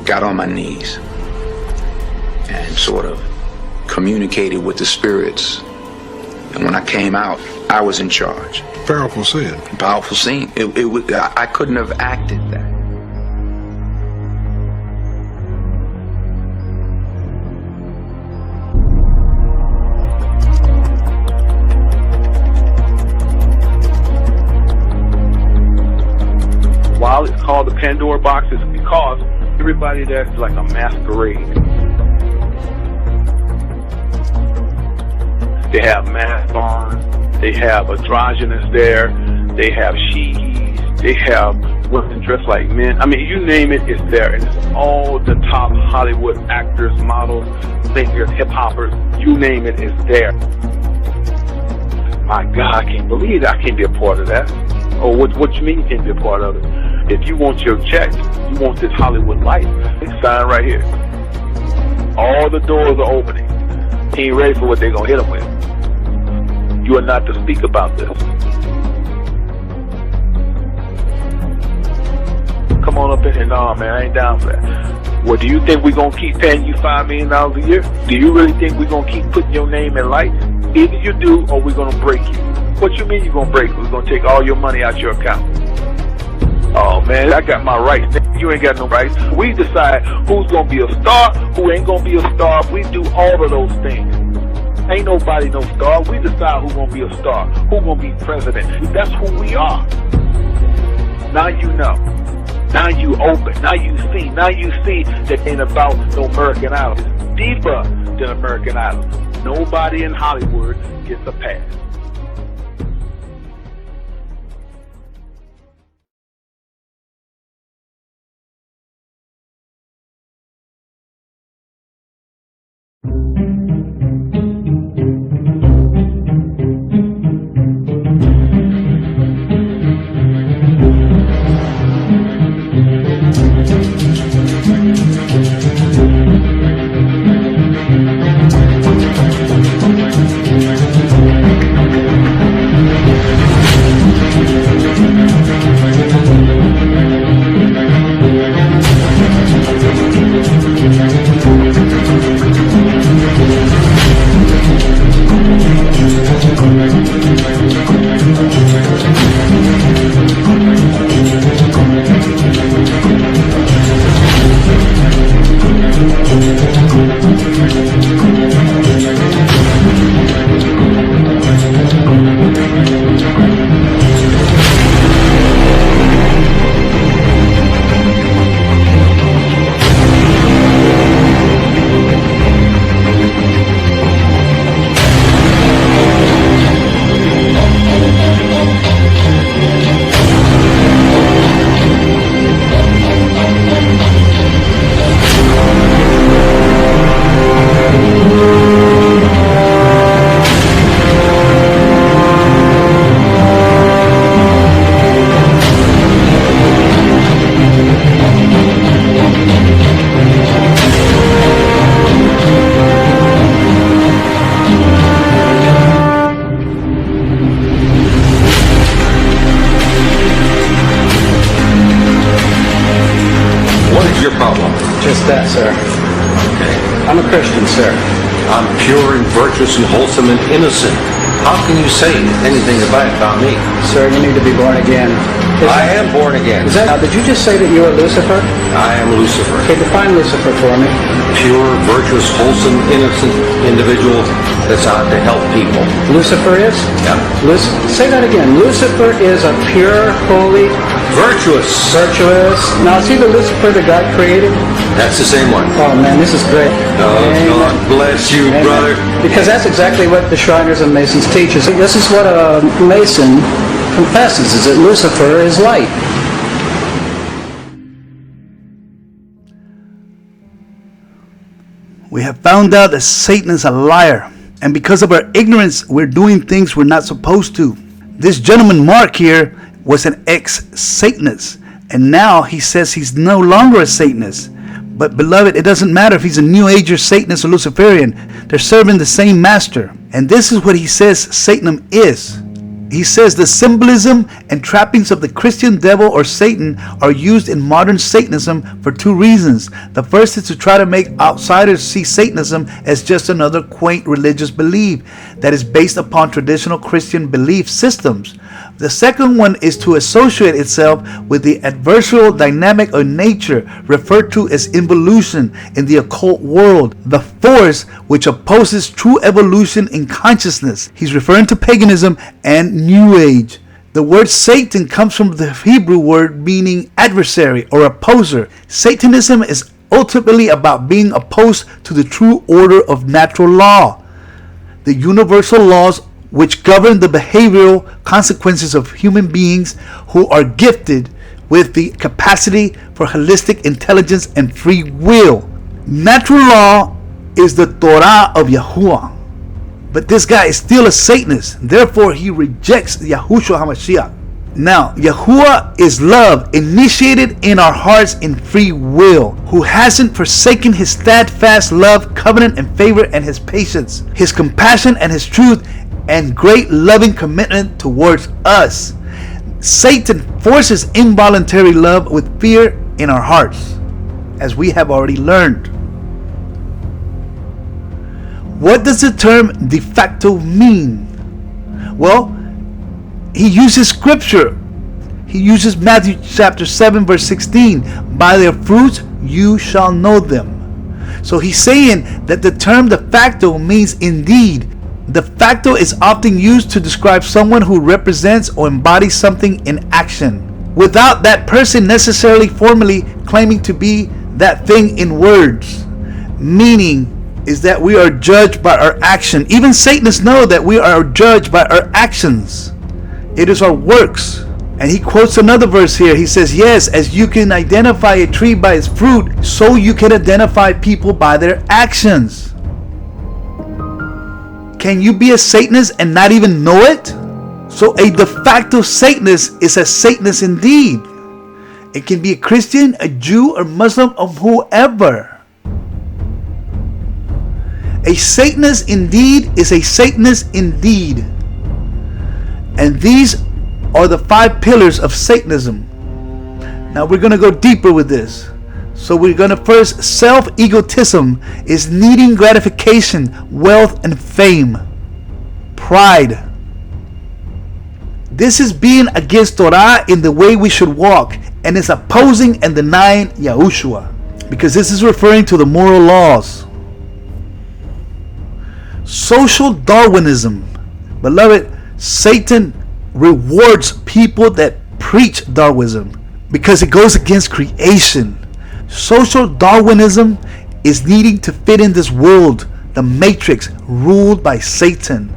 got on my knees and sort of communicated with the spirits, and when I came out I was in charge. Powerful scene. Powerful scene. I couldn't have acted that. While it's called the Pandora box, it's because everybody there's like a masquerade. They have masks on, they have androgynous there, they have she's, they have women dressed like men. I mean, you name it, it's there. And it's all the top Hollywood actors, models, singers, hip-hoppers, you name it, it's there. My God, I can't believe that. I can't be a part of that. Oh, what you mean you can't be a part of it? If you want your checks, you want this Hollywood life, Sign right here. All the doors are opening. He ain't ready for what they're going to hit him with. You are not to speak about this. Come on up in here. No, man, I ain't down for that. Well, do you think we're going to keep paying you $5 million a year? Do you really think we're going to keep putting your name in lights? Either you do or we're going to break you. What you mean you're going to break? We're going to take all your money out your account. Oh, man, I got my rights. You ain't got no rights. We decide who's going to be a star, who ain't going to be a star. We do all of those things. Ain't nobody no star. We decide who's going to be a star, who's going to be president. That's who we are. Now you know. Now you open. Now you see. Now you see that it ain't about no American Idol. It's deeper than American Idol. Nobody in Hollywood gets a pass. Just that, sir. Okay. I'm a Christian, sir. I'm pure and virtuous and wholesome and innocent. How can you say anything about me? Sir, you need to be born again. I am born again. Now, did you just say that you are Lucifer? I am Lucifer. Okay, define Lucifer for me. Pure, virtuous, wholesome, innocent individual that's out to help people. Lucifer is? Yeah. Say that again. Lucifer is a pure, holy... Virtuous. Virtuous. Now, is he the Lucifer that God created? That's the same one. Oh, man, this is great. Oh, God bless you, Amen. brother. Because that's exactly what the Shriners and Masons teach us. This is what a Mason confesses, is that Lucifer is light. We have found out that Satan is a liar. And because of our ignorance, we're doing things we're not supposed to. This gentleman, Mark, here, was an ex-Satanist. And now he says he's no longer a Satanist. But beloved, it doesn't matter if he's a New Ager, Satanist, or Luciferian. They're serving the same master. And this is what he says Satanism is. He says the symbolism and trappings of the Christian devil or Satan are used in modern Satanism for two reasons. The first is to try to make outsiders see Satanism as just another quaint religious belief that is based upon traditional Christian belief systems. The second one is to associate itself with the adversarial dynamic of nature referred to as involution in the occult world, the force which opposes true evolution in consciousness. He's referring to paganism and New Age. The word Satan comes from the Hebrew word meaning adversary or opposer. Satanism is ultimately about being opposed to the true order of natural law, the universal laws which govern the behavioral consequences of human beings who are gifted with the capacity for holistic intelligence and free will. Natural law is the Torah of Yahuwah. But this guy is still a Satanist. Therefore, he rejects Yahushua HaMoshiYAH. Now, Yahuwah is love, initiated in our hearts in free will, who hasn't forsaken his steadfast love, covenant, and favor, and his patience, his compassion, and his truth, and great loving commitment towards us. Satan forces involuntary love with fear in our hearts, as we have already learned. What does the term de facto mean? Well, he uses scripture. He uses Matthew chapter 7 verse 16. By their fruits you shall know them. So he's saying that the term de facto means indeed. De facto is often used to describe someone who represents or embodies something in action, without that person necessarily formally claiming to be that thing in words. Meaning is that we are judged by our action. Even Satanists know that we are judged by our actions. It is our works. And he quotes another verse here. He says, yes, as you can identify a tree by its fruit, so you can identify people by their actions. Can you be a Satanist and not even know it? So a de facto Satanist is a Satanist indeed. It can be a Christian, a Jew, or Muslim, or whoever. A Satanist indeed is a Satanist indeed. And these are the 5 pillars of Satanism. Now we're going to go deeper with this. So we're going to first, self-egotism is needing gratification, wealth, and fame. Pride. This is being against Torah in the way we should walk, and is opposing and denying Yahushua, because this is referring to the moral laws. Social Darwinism. Beloved, Satan rewards people that preach Darwinism because it goes against creation. Social Darwinism is needing to fit in this world, the matrix ruled by Satan.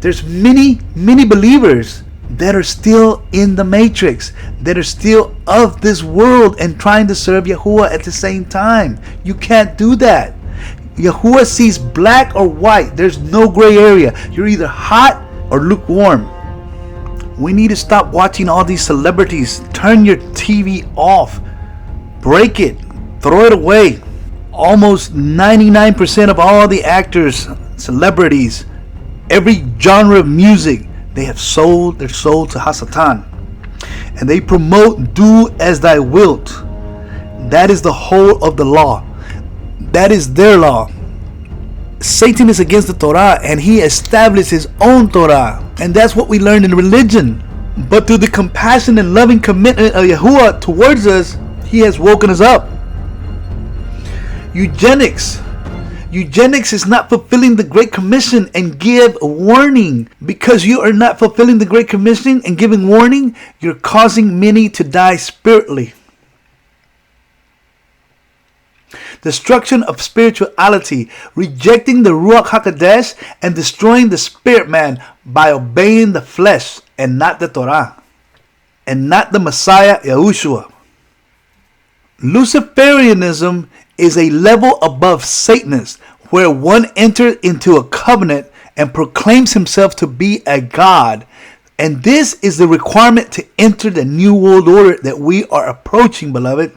There's many believers that are still in the matrix, that are still of this world and trying to serve Yahuwah at the same time. You can't do that. Yahuwah sees black or white. There's no gray area. You're either hot or lukewarm. We need to stop watching all these celebrities. Turn your TV off. Break it. Throw it away. Almost 99% of all the actors, celebrities, every genre of music, they have sold their soul to Hasatan. And they promote do as thou wilt. That is the whole of the law. That is their law. Satan is against the Torah, and he established his own Torah. And that's what we learned in religion. But through the compassion and loving commitment of Yahuwah towards us, he has woken us up. Eugenics. Eugenics is not fulfilling the Great Commission and give warning. Because you are not fulfilling the Great Commission and giving warning, you're causing many to die spiritually. Destruction of spirituality, rejecting the Ruach HaKodesh and destroying the spirit man by obeying the flesh and not the Torah and not the Messiah Yahushua. Luciferianism is a level above Satanists, where one enters into a covenant and proclaims himself to be a god. And this is the requirement to enter the new world order that we are approaching, beloved.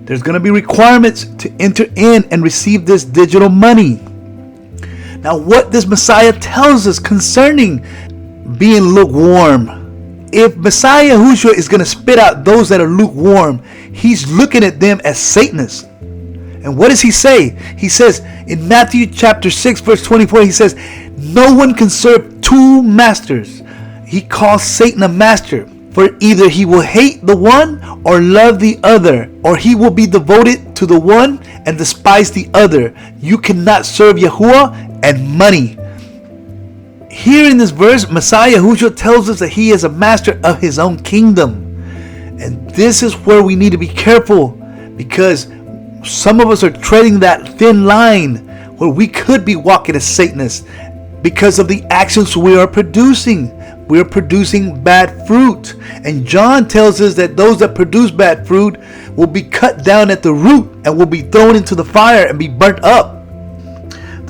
There's going to be requirements to enter in and receive this digital money. Now, what this Messiah tells us concerning being lukewarm. If Messiah Yahushua is going to spit out those that are lukewarm, he's looking at them as Satanists. And what does he say? He says in Matthew chapter 6 verse 24, he says, no one can serve 2 masters. He calls Satan a master. For either he will hate the one or love the other, or he will be devoted to the one and despise the other. You cannot serve Yahuwah and money. Here in this verse, Messiah Yahushua tells us that he is a master of his own kingdom. And this is where we need to be careful, because some of us are treading that thin line where we could be walking as Satanists because of the actions we are producing. We are producing bad fruit. And John tells us that those that produce bad fruit will be cut down at the root and will be thrown into the fire and be burnt up.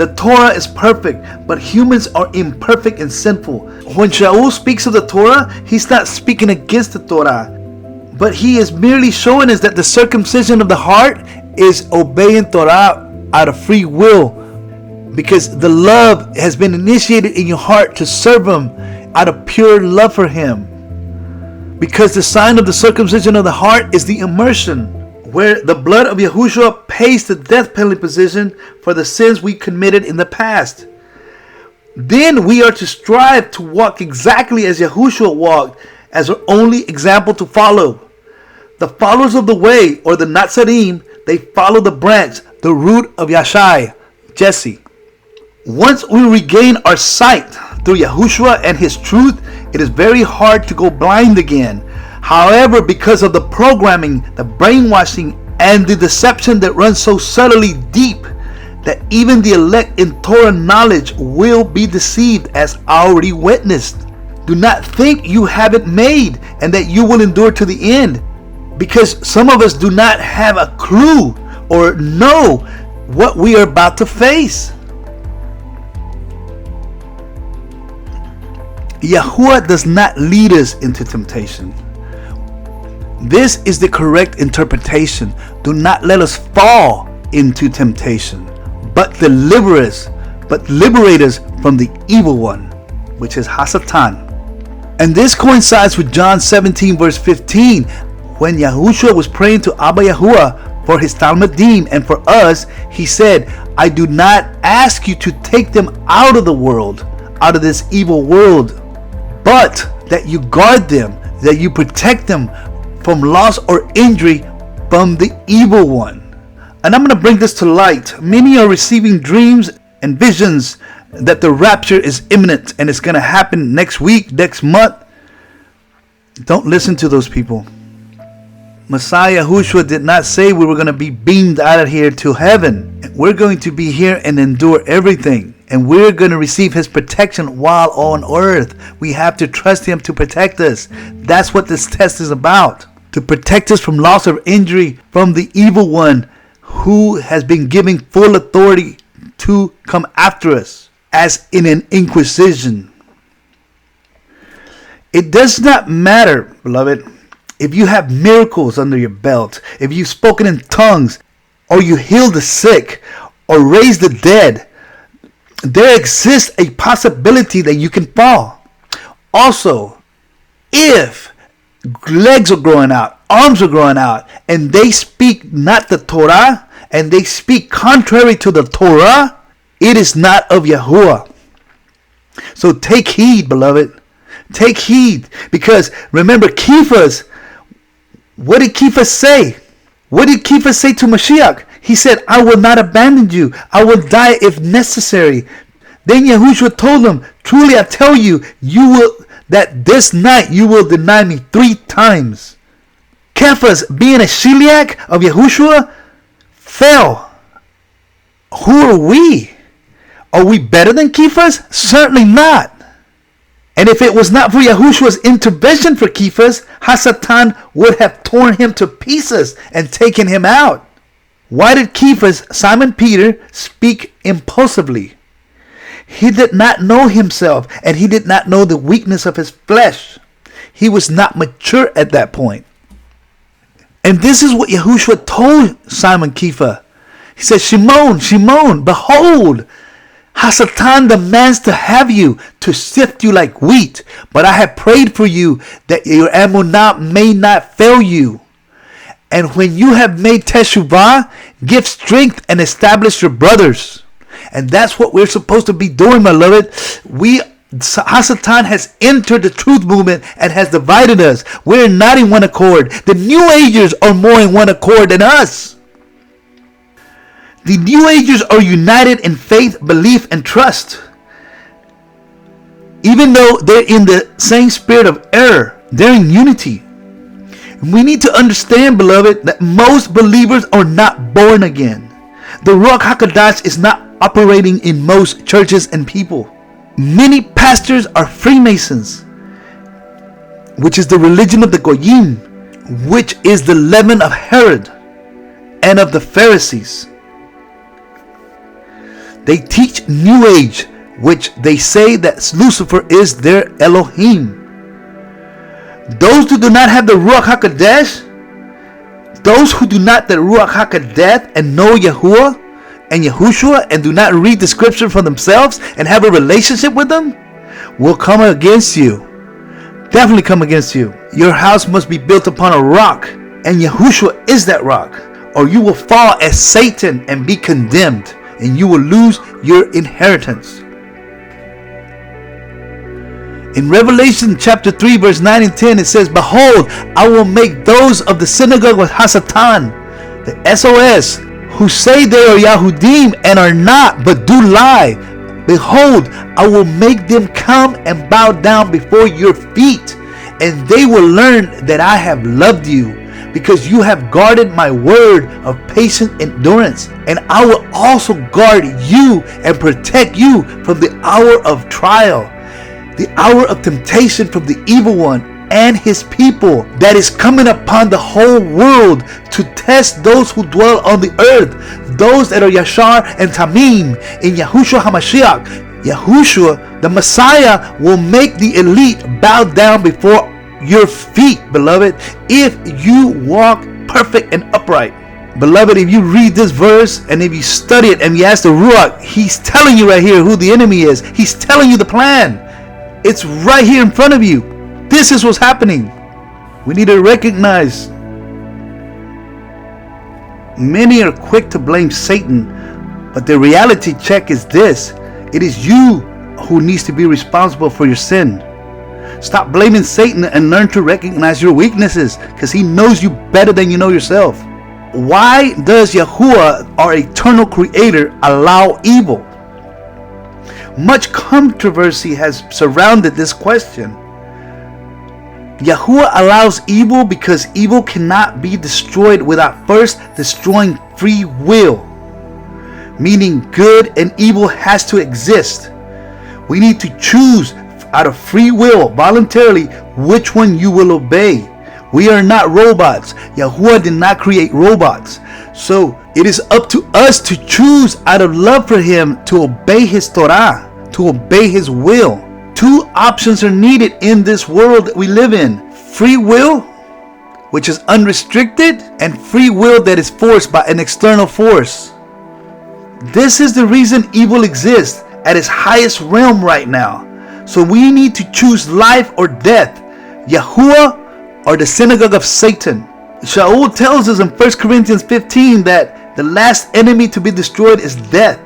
The Torah is perfect, but humans are imperfect and sinful. When Shaul speaks of the Torah, he's not speaking against the Torah, but he is merely showing us that the circumcision of the heart is obeying Torah out of free will, because the love has been initiated in your heart to serve him out of pure love for him. Because the sign of the circumcision of the heart is the immersion, where the blood of Yahushua pays the death penalty position for the sins we committed in the past. Then we are to strive to walk exactly as Yahushua walked, as our only example to follow. The followers of the way, or the Natzarim, they follow the branch, the root of Yashai, Jesse. Once we regain our sight through Yahushua and His truth, it is very hard to go blind again. However, because of the programming, the brainwashing, and the deception that runs so subtly deep, that even the elect in Torah knowledge will be deceived, as already witnessed. Do not think you have it made and that you will endure to the end, because some of us do not have a clue or know what we are about to face. Yahuwah does not lead us into temptation. This is the correct interpretation. Do not let us fall into temptation, but liberate us from the evil one, which is Hasatan. And this coincides with John 17 verse 15, when Yahushua was praying to Abba Yahuwah for his Talmudim and for us. He said, I do not ask you to take them out of the world, out of this evil world, but that you guard them, that you protect them from loss or injury from the evil one. And I'm going to bring this to light. Many are receiving dreams and visions that the rapture is imminent and it's going to happen next week, next month. Don't listen to those people. Messiah Yahushua did not say we were going to be beamed out of here to heaven. We're going to be here and endure everything. And we're going to receive his protection while on earth. We have to trust him to protect us. That's what this test is about. To protect us from loss or injury from the evil one, who has been given full authority to come after us, as in an inquisition. It does not matter, beloved, if you have miracles under your belt, if you've spoken in tongues, or you heal the sick, or raise the dead. There exists a possibility that you can fall. Also, if legs are growing out, arms are growing out, and they speak not the Torah, and they speak contrary to the Torah, it is not of Yahuwah. So take heed, beloved. Take heed. Because remember, Kephas, what did Kephas say? What did Kephas say to Mashiach? He said, I will not abandon you. I will die if necessary. Then Yahushua told him, truly I tell you, that this night you will deny me 3 times. Kephas, being a Shiliach of Yahushua, fell. Who are we? Are we better than Kephas? Certainly not. And if it was not for Yahushua's intervention for Kephas, Hasatan would have torn him to pieces and taken him out. Why did Kephas, Simon Peter, speak impulsively? He did not know himself, and he did not know the weakness of his flesh. He was not mature at that point. And this is what Yahushua told Simon Kepha. He said, Shimon, Shimon, behold, Hasatan demands to have you, to sift you like wheat. But I have prayed for you that your emunah may not fail you. And when you have made teshuvah, give strength and establish your brothers. And that's what we're supposed to be doing, my beloved. Hasatan has entered the truth movement and has divided us. We're not in one accord. The New Agers are more in one accord than us. The New Agers are united in faith, belief, and trust. Even though they're in the same spirit of error, they're in unity. We need to understand, beloved, that most believers are not born again. The Ruach HaKodesh is not operating in most churches and people. Many pastors are Freemasons, which is the religion of the Goyim, which is the leaven of Herod and of the Pharisees. They teach New Age, which they say that Lucifer is their Elohim. Those who do not have the Ruach HaKodesh, those who do not the Ruach HaKodesh and know Yahuwah and Yahushua and do not read the scripture for themselves and have a relationship with them will come against you. Definitely come against you. Your house must be built upon a rock, and Yahushua is that rock, or you will fall as Satan and be condemned, and you will lose your inheritance. In Revelation chapter 3 verse 9 and 10 it says, "Behold, I will make those of the synagogue of Hasatan, the SOS, who say they are Yahudim and are not, but do lie. Behold, I will make them come and bow down before your feet, and they will learn that I have loved you, because you have guarded my word of patient endurance. And I will also guard you and protect you from the hour of trial, the hour of temptation from the evil one and his people that is coming upon the whole world to test those who dwell on the earth, those that are Yashar and Tamim in Yahushua HaMoshiYAH." Yahushua, the Messiah, will make the elite bow down before your feet, beloved, if you walk perfect and upright. Beloved, if you read this verse and if you study it and you ask the Ruach, he's telling you right here who the enemy is. He's telling you the plan. It's right here in front of you. This is what's happening. We need to recognize. Many are quick to blame Satan, but the reality check is this: it is you who needs to be responsible for your sin. Stop blaming Satan and learn to recognize your weaknesses, because he knows you better than you know yourself. Why does Yahuwah, our eternal creator, allow evil? Much controversy has surrounded this question. Yahuwah allows evil because evil cannot be destroyed without first destroying free will. Meaning good and evil has to exist. We need to choose out of free will, voluntarily, which one you will obey. We are not robots. Yahuwah did not create robots. So it is up to us to choose out of love for him to obey his Torah, to obey his will. Two options are needed in this world that we live in: free will, which is unrestricted, and free will that is forced by an external force. This is the reason evil exists at its highest realm right now. So we need to choose life or death, Yahuwah or the synagogue of Satan. Shaul tells us in 1 Corinthians 15 that the last enemy to be destroyed is death.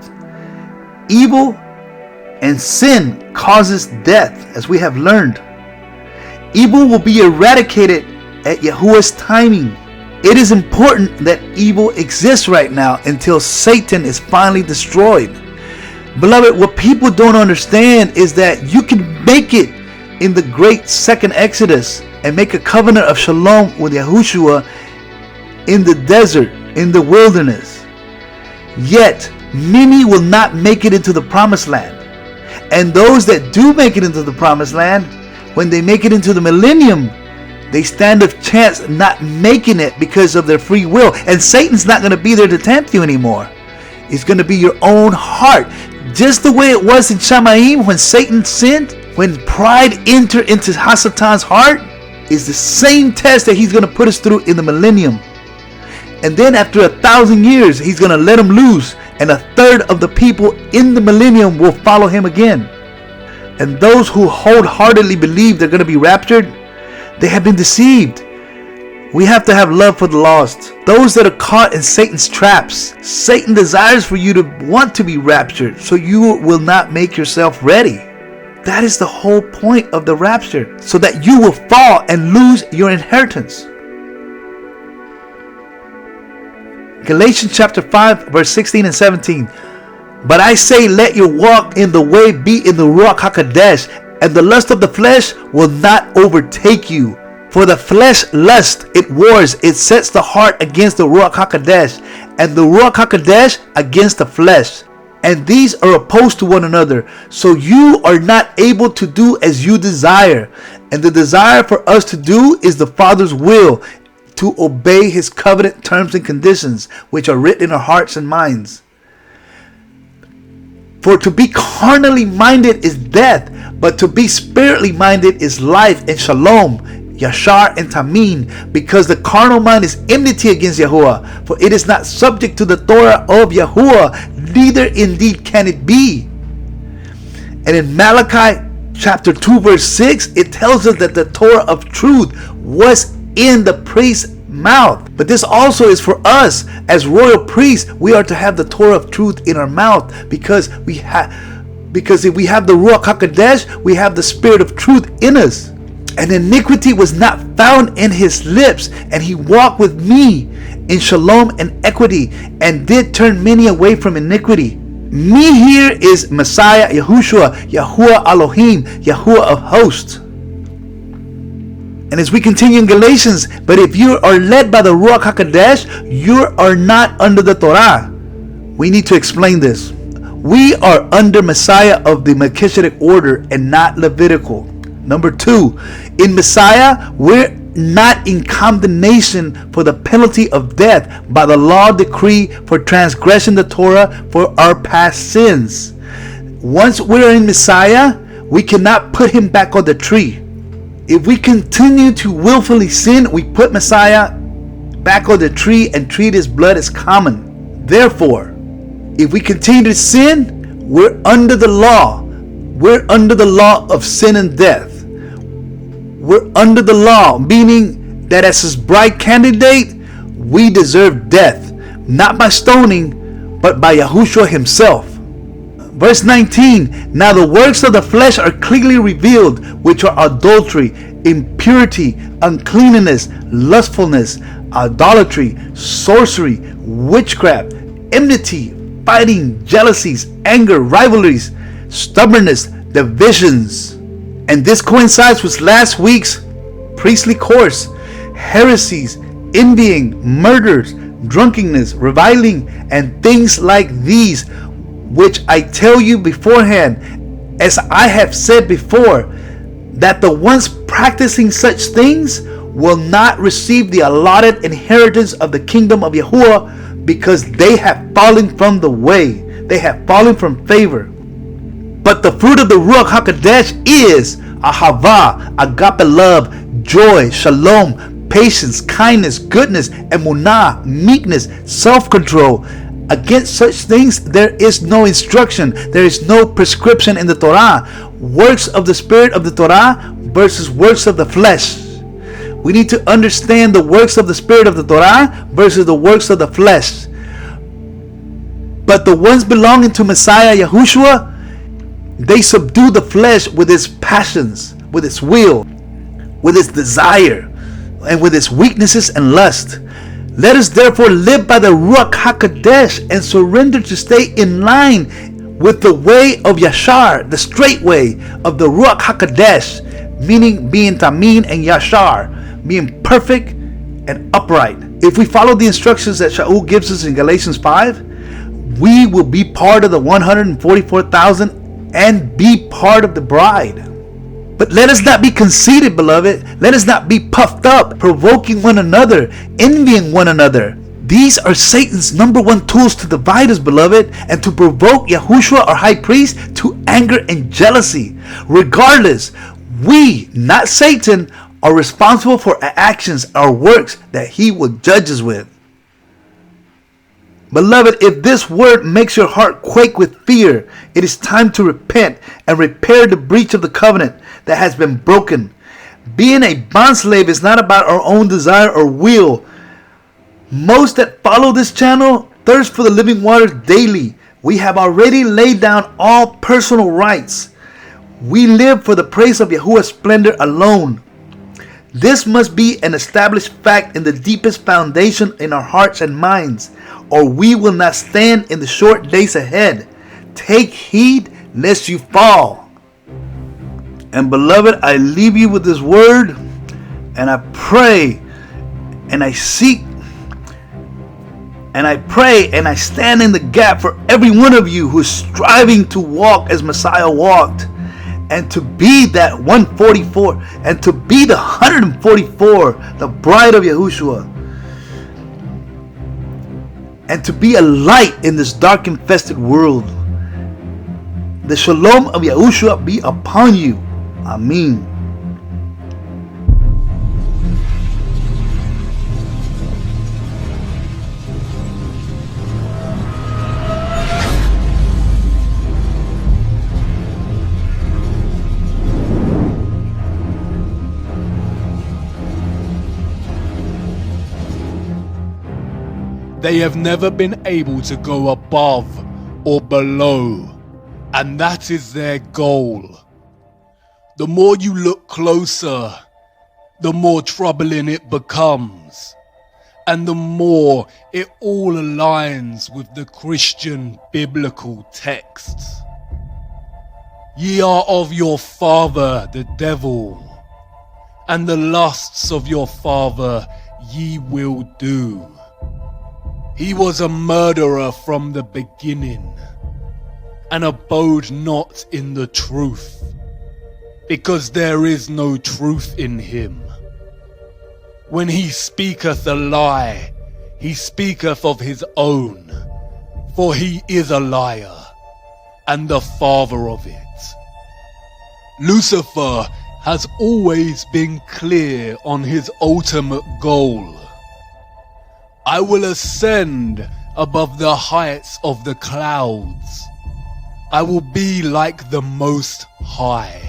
Evil and sin causes death, as we have learned. Evil will be eradicated at Yahuwah's timing. It is important that evil exists right now until Satan is finally destroyed. Beloved, what people don't understand is that you can make it in the great second Exodus and make a covenant of Shalom with Yahushua in the desert, in the wilderness. Yet, many will not make it into the promised land. And those that do make it into the promised land, when they make it into the millennium, they stand a chance not making it because of their free will. And Satan's not going to be there to tempt you anymore. It's going to be your own heart. Just the way it was in Shamaim when Satan sinned, when pride entered into Hasatan's heart, is the same test that he's going to put us through in the millennium. And then after 1,000 years, he's going to let him loose, and a third of the people in the millennium will follow him again. And those who wholeheartedly believe they're going to be raptured, they have been deceived. We have to have love for the lost. Those that are caught in Satan's traps. Satan desires for you to want to be raptured, so you will not make yourself ready. That is the whole point of the rapture, so that you will fall and lose your inheritance. Galatians chapter 5 verse 16 and 17. "But I say, let your walk in the way be in the Ruach HaKodesh, and the lust of the flesh will not overtake you. For the flesh lust, it wars, it sets the heart against the Ruach HaKodesh, and the Ruach HaKodesh against the flesh. And these are opposed to one another, so you are not able to do as you desire. And the desire for us to do is the Father's will, to obey his covenant terms and conditions, which are written in our hearts and minds." For to be carnally minded is death, but to be spiritually minded is life and shalom, yashar and tamim, because the carnal mind is enmity against Yahuwah, for it is not subject to the Torah of Yahuwah, neither indeed can it be. And in Malachi chapter 2 verse 6, it tells us that the Torah of truth was in the priest's mouth. But this also is for us as royal priests. We are to have the Torah of truth in our mouth, because if we have the Ruach HaKodesh, we have the spirit of truth in us. And iniquity was not found in his lips, and he walked with me in shalom and equity, and did turn many away from iniquity. Me here is Messiah, Yahushua, Yahuwah Elohim, Yahuwah of hosts. And as we continue in Galatians, but if you are led by the Ruach HaKodesh, you are not under the Torah. We need to explain this. We are under Messiah of the Melchizedek order and not Levitical. Number 2, in Messiah, we're not in condemnation for the penalty of death by the law decree for transgressing the Torah for our past sins. Once we're in Messiah, we cannot put him back on the tree. If we continue to willfully sin, we put Messiah back on the tree and treat his blood as common. Therefore, if we continue to sin, we're under the law. We're under the law of sin and death. We're under the law, meaning that as his bride candidate, we deserve death, not by stoning, but by Yahushua himself. Verse 19, now the works of the flesh are clearly revealed, which are adultery, impurity, uncleanness, lustfulness, idolatry, sorcery, witchcraft, enmity, fighting, jealousies, anger, rivalries, stubbornness, divisions. And this coincides with last week's priestly course: heresies, envying, murders, drunkenness, reviling, and things like these, which I tell you beforehand, as I have said before, that the ones practicing such things will not receive the allotted inheritance of the kingdom of Yahuwah, because they have fallen from the way, they have fallen from favor. But the fruit of the Ruach HaKodesh is AhavaH, agape love, joy, shalom, patience, kindness, goodness, emunah, meekness, self-control. Against such things there is no instruction, there is no prescription in the Torah. Works of the spirit of the Torah versus works of the flesh. We need to understand the works of the spirit of the Torah versus the works of the flesh. But the ones belonging to Messiah Yahushua, they subdue the flesh with its passions, with its will, with its desire, and with its weaknesses and lust. Let us therefore live by the Ruach HaKodesh and surrender to stay in line with the way of Yashar, the straight way of the Ruach HaKodesh, meaning being Tamim and Yashar, being perfect and upright. If we follow the instructions that Shaul gives us in Galatians 5, we will be part of the 144,000 and be part of the bride. But let us not be conceited, beloved. Let us not be puffed up, provoking one another, envying one another. These are Satan's number one tools to divide us, beloved, and to provoke Yahushua, our high priest, to anger and jealousy. Regardless, we, not Satan, are responsible for our actions, our works that he will judge us with. Beloved, if this word makes your heart quake with fear, it is time to repent and repair the breach of the covenant that has been broken. Being a bondslave is not about our own desire or will. Most that follow this channel thirst for the living waters daily. We have already laid down all personal rights. We live for the praise of Yahuwah's splendor alone. This must be an established fact in the deepest foundation in our hearts and minds, or we will not stand in the short days ahead. Take heed lest you fall. And beloved, I leave you with this word, and I pray, and I seek, and I pray, and I stand in the gap for every one of you who is striving to walk as Messiah walked, and to be that 144, and to be the 144, the bride of Yahushua, and to be a light in this dark infested world. The Shalom of Yahushua be upon you. Amen. They have never been able to go above or below, and that is their goal. The more you look closer, the more troubling it becomes, and the more it all aligns with the Christian biblical texts. Ye are of your father the devil, and the lusts of your father ye will do. He was a murderer from the beginning, and abode not in the truth, because there is no truth in him. When he speaketh a lie, he speaketh of his own, for he is a liar, and the father of it. Lucifer has always been clear on his ultimate goal. I will ascend above the heights of the clouds. I will be like the Most High.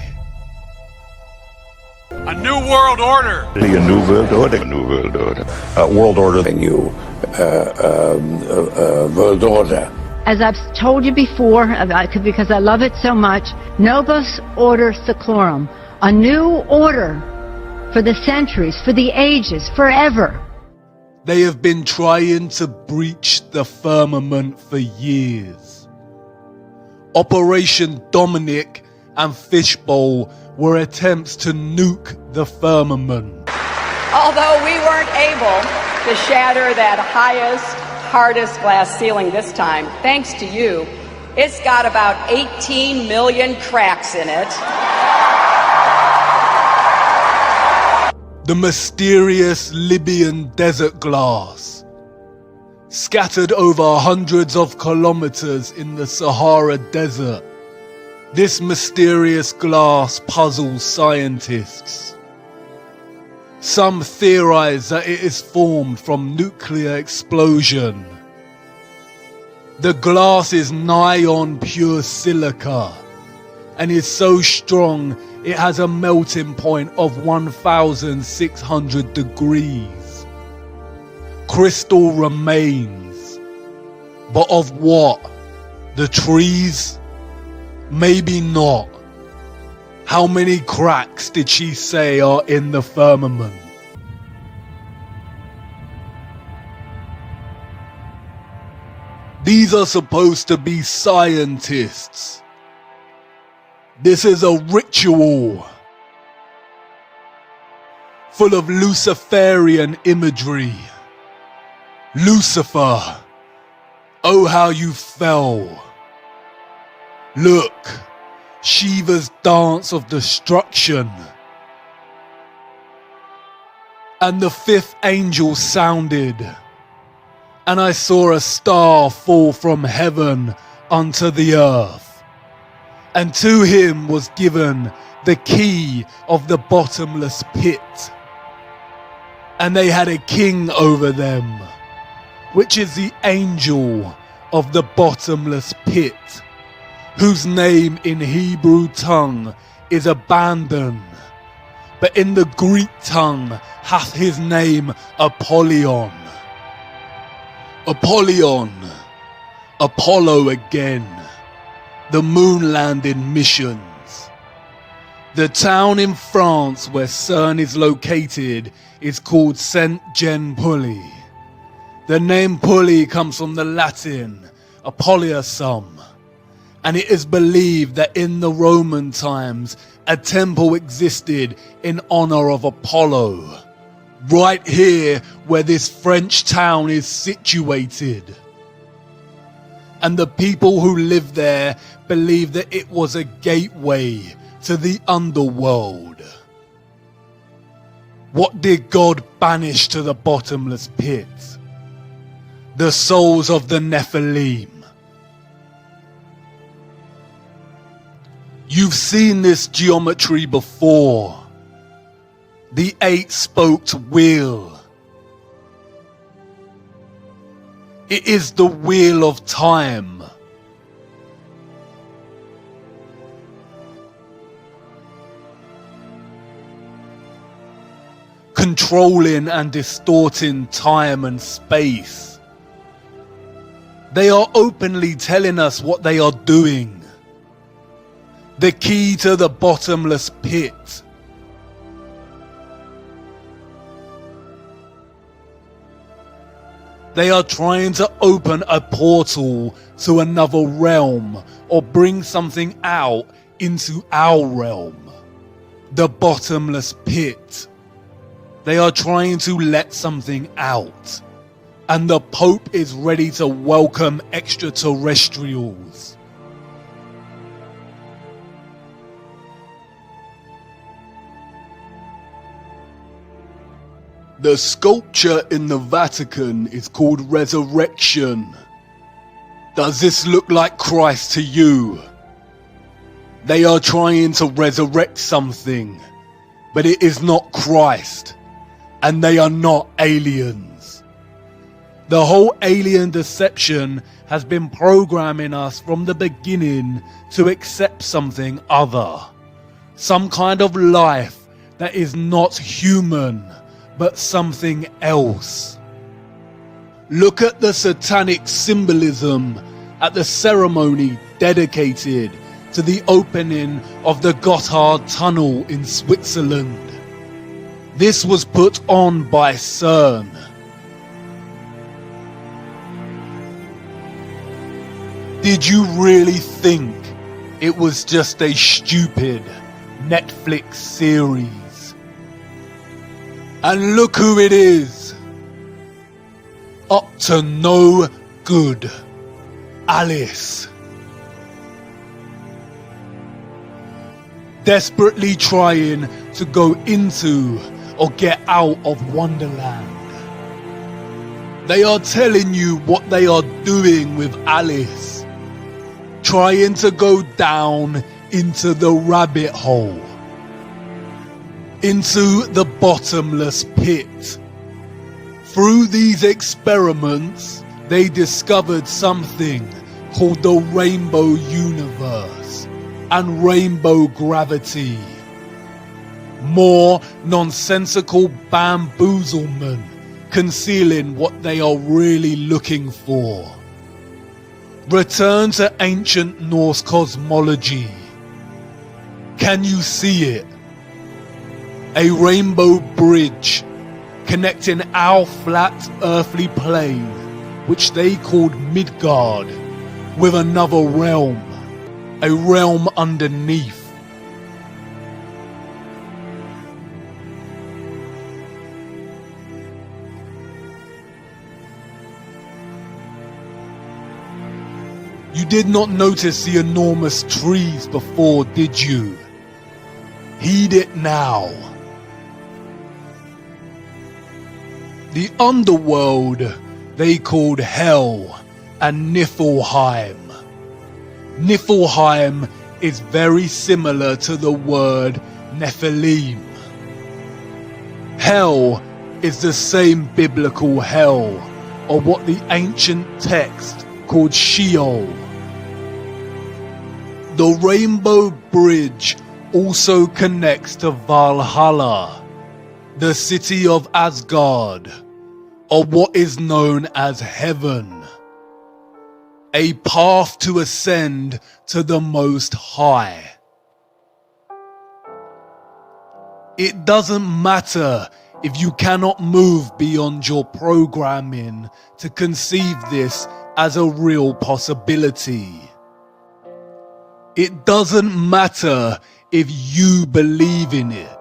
A new world order. A new world order. A new world order. World order. A new world order. As I've told you before, because I love it so much, Novus Order Seclorum, a new order for the centuries, for the ages, forever. They have been trying to breach the firmament for years. Operation Dominic and Fishbowl were attempts to nuke the firmament. Although we weren't able to shatter that highest, hardest glass ceiling this time, thanks to you, it's got about 18 million cracks in it. The mysterious Libyan desert glass, scattered over hundreds of kilometers in the Sahara Desert. This mysterious glass puzzles scientists. Some theorize that it is formed from nuclear explosion. The glass is nigh on pure silica and is so strong it has a melting point of 1,600 degrees. Crystal remains. But of what? The trees? Maybe not. How many cracks did she say are in the firmament? These are supposed to be scientists. This is a ritual full of luciferian imagery. Lucifer, oh how you fell. Look, Shiva's dance of destruction. And the fifth angel sounded, and I saw a star fall from heaven unto the earth. And to him was given the key of the bottomless pit. And they had a king over them, which is the angel of the bottomless pit, whose name in Hebrew tongue is Abandon, but in the Greek tongue hath his name Apollyon. Apollyon, Apollo again. The moon landing missions. The town in France where CERN is located is called Saint-Jean-Pully. The name Pully comes from the Latin Apolliasum, and it is believed that in the Roman times a temple existed in honor of Apollo, right here where this French town is situated. And the people who live there believe that it was a gateway to the underworld. What did God banish to the bottomless pit? The souls of the Nephilim. You've seen this geometry before. The 8-spoked wheel. It is the wheel of time. Controlling and distorting time and space. They are openly telling us what they are doing. The key to the bottomless pit. They are trying to open a portal to another realm or bring something out into our realm. The bottomless pit. They are trying to let something out. And the Pope is ready to welcome extraterrestrials. The sculpture in the Vatican is called Resurrection. Does this look like Christ to you? They are trying to resurrect something, but it is not Christ, and they are not aliens. The whole alien deception has been programming us from the beginning to accept something other. Some kind of life that is not human, but something else. Look at the satanic symbolism at the ceremony dedicated to the opening of the Gotthard Tunnel in Switzerland. This was put on by CERN. Did you really think it was just a stupid Netflix series? And look who it is. Up to no good. Alice. Desperately trying to go into or get out of Wonderland. They are telling you what they are doing with Alice. Trying to go down into the rabbit hole. Into the bottomless pit. Through these experiments, they discovered something called the rainbow universe and rainbow gravity. More nonsensical bamboozlement concealing what they are really looking for. Return to ancient Norse cosmology. Can you see it? A rainbow bridge connecting our flat earthly plane, which they called Midgard, with another realm, a realm underneath. You did not notice the enormous trees before, did you? Heed it now. The underworld they called Hell and Niflheim. Niflheim is very similar to the word Nephilim. Hell is the same biblical hell, or what the ancient text called Sheol. The Rainbow Bridge also connects to Valhalla, the city of Asgard, or what is known as heaven, a path to ascend to the Most High. It doesn't matter if you cannot move beyond your programming to conceive this as a real possibility. It doesn't matter if you believe in it.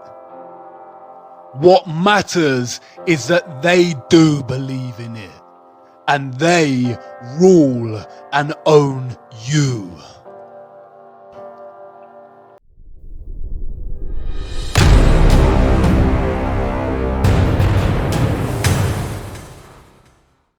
What matters is that they do believe in it, and they rule and own you.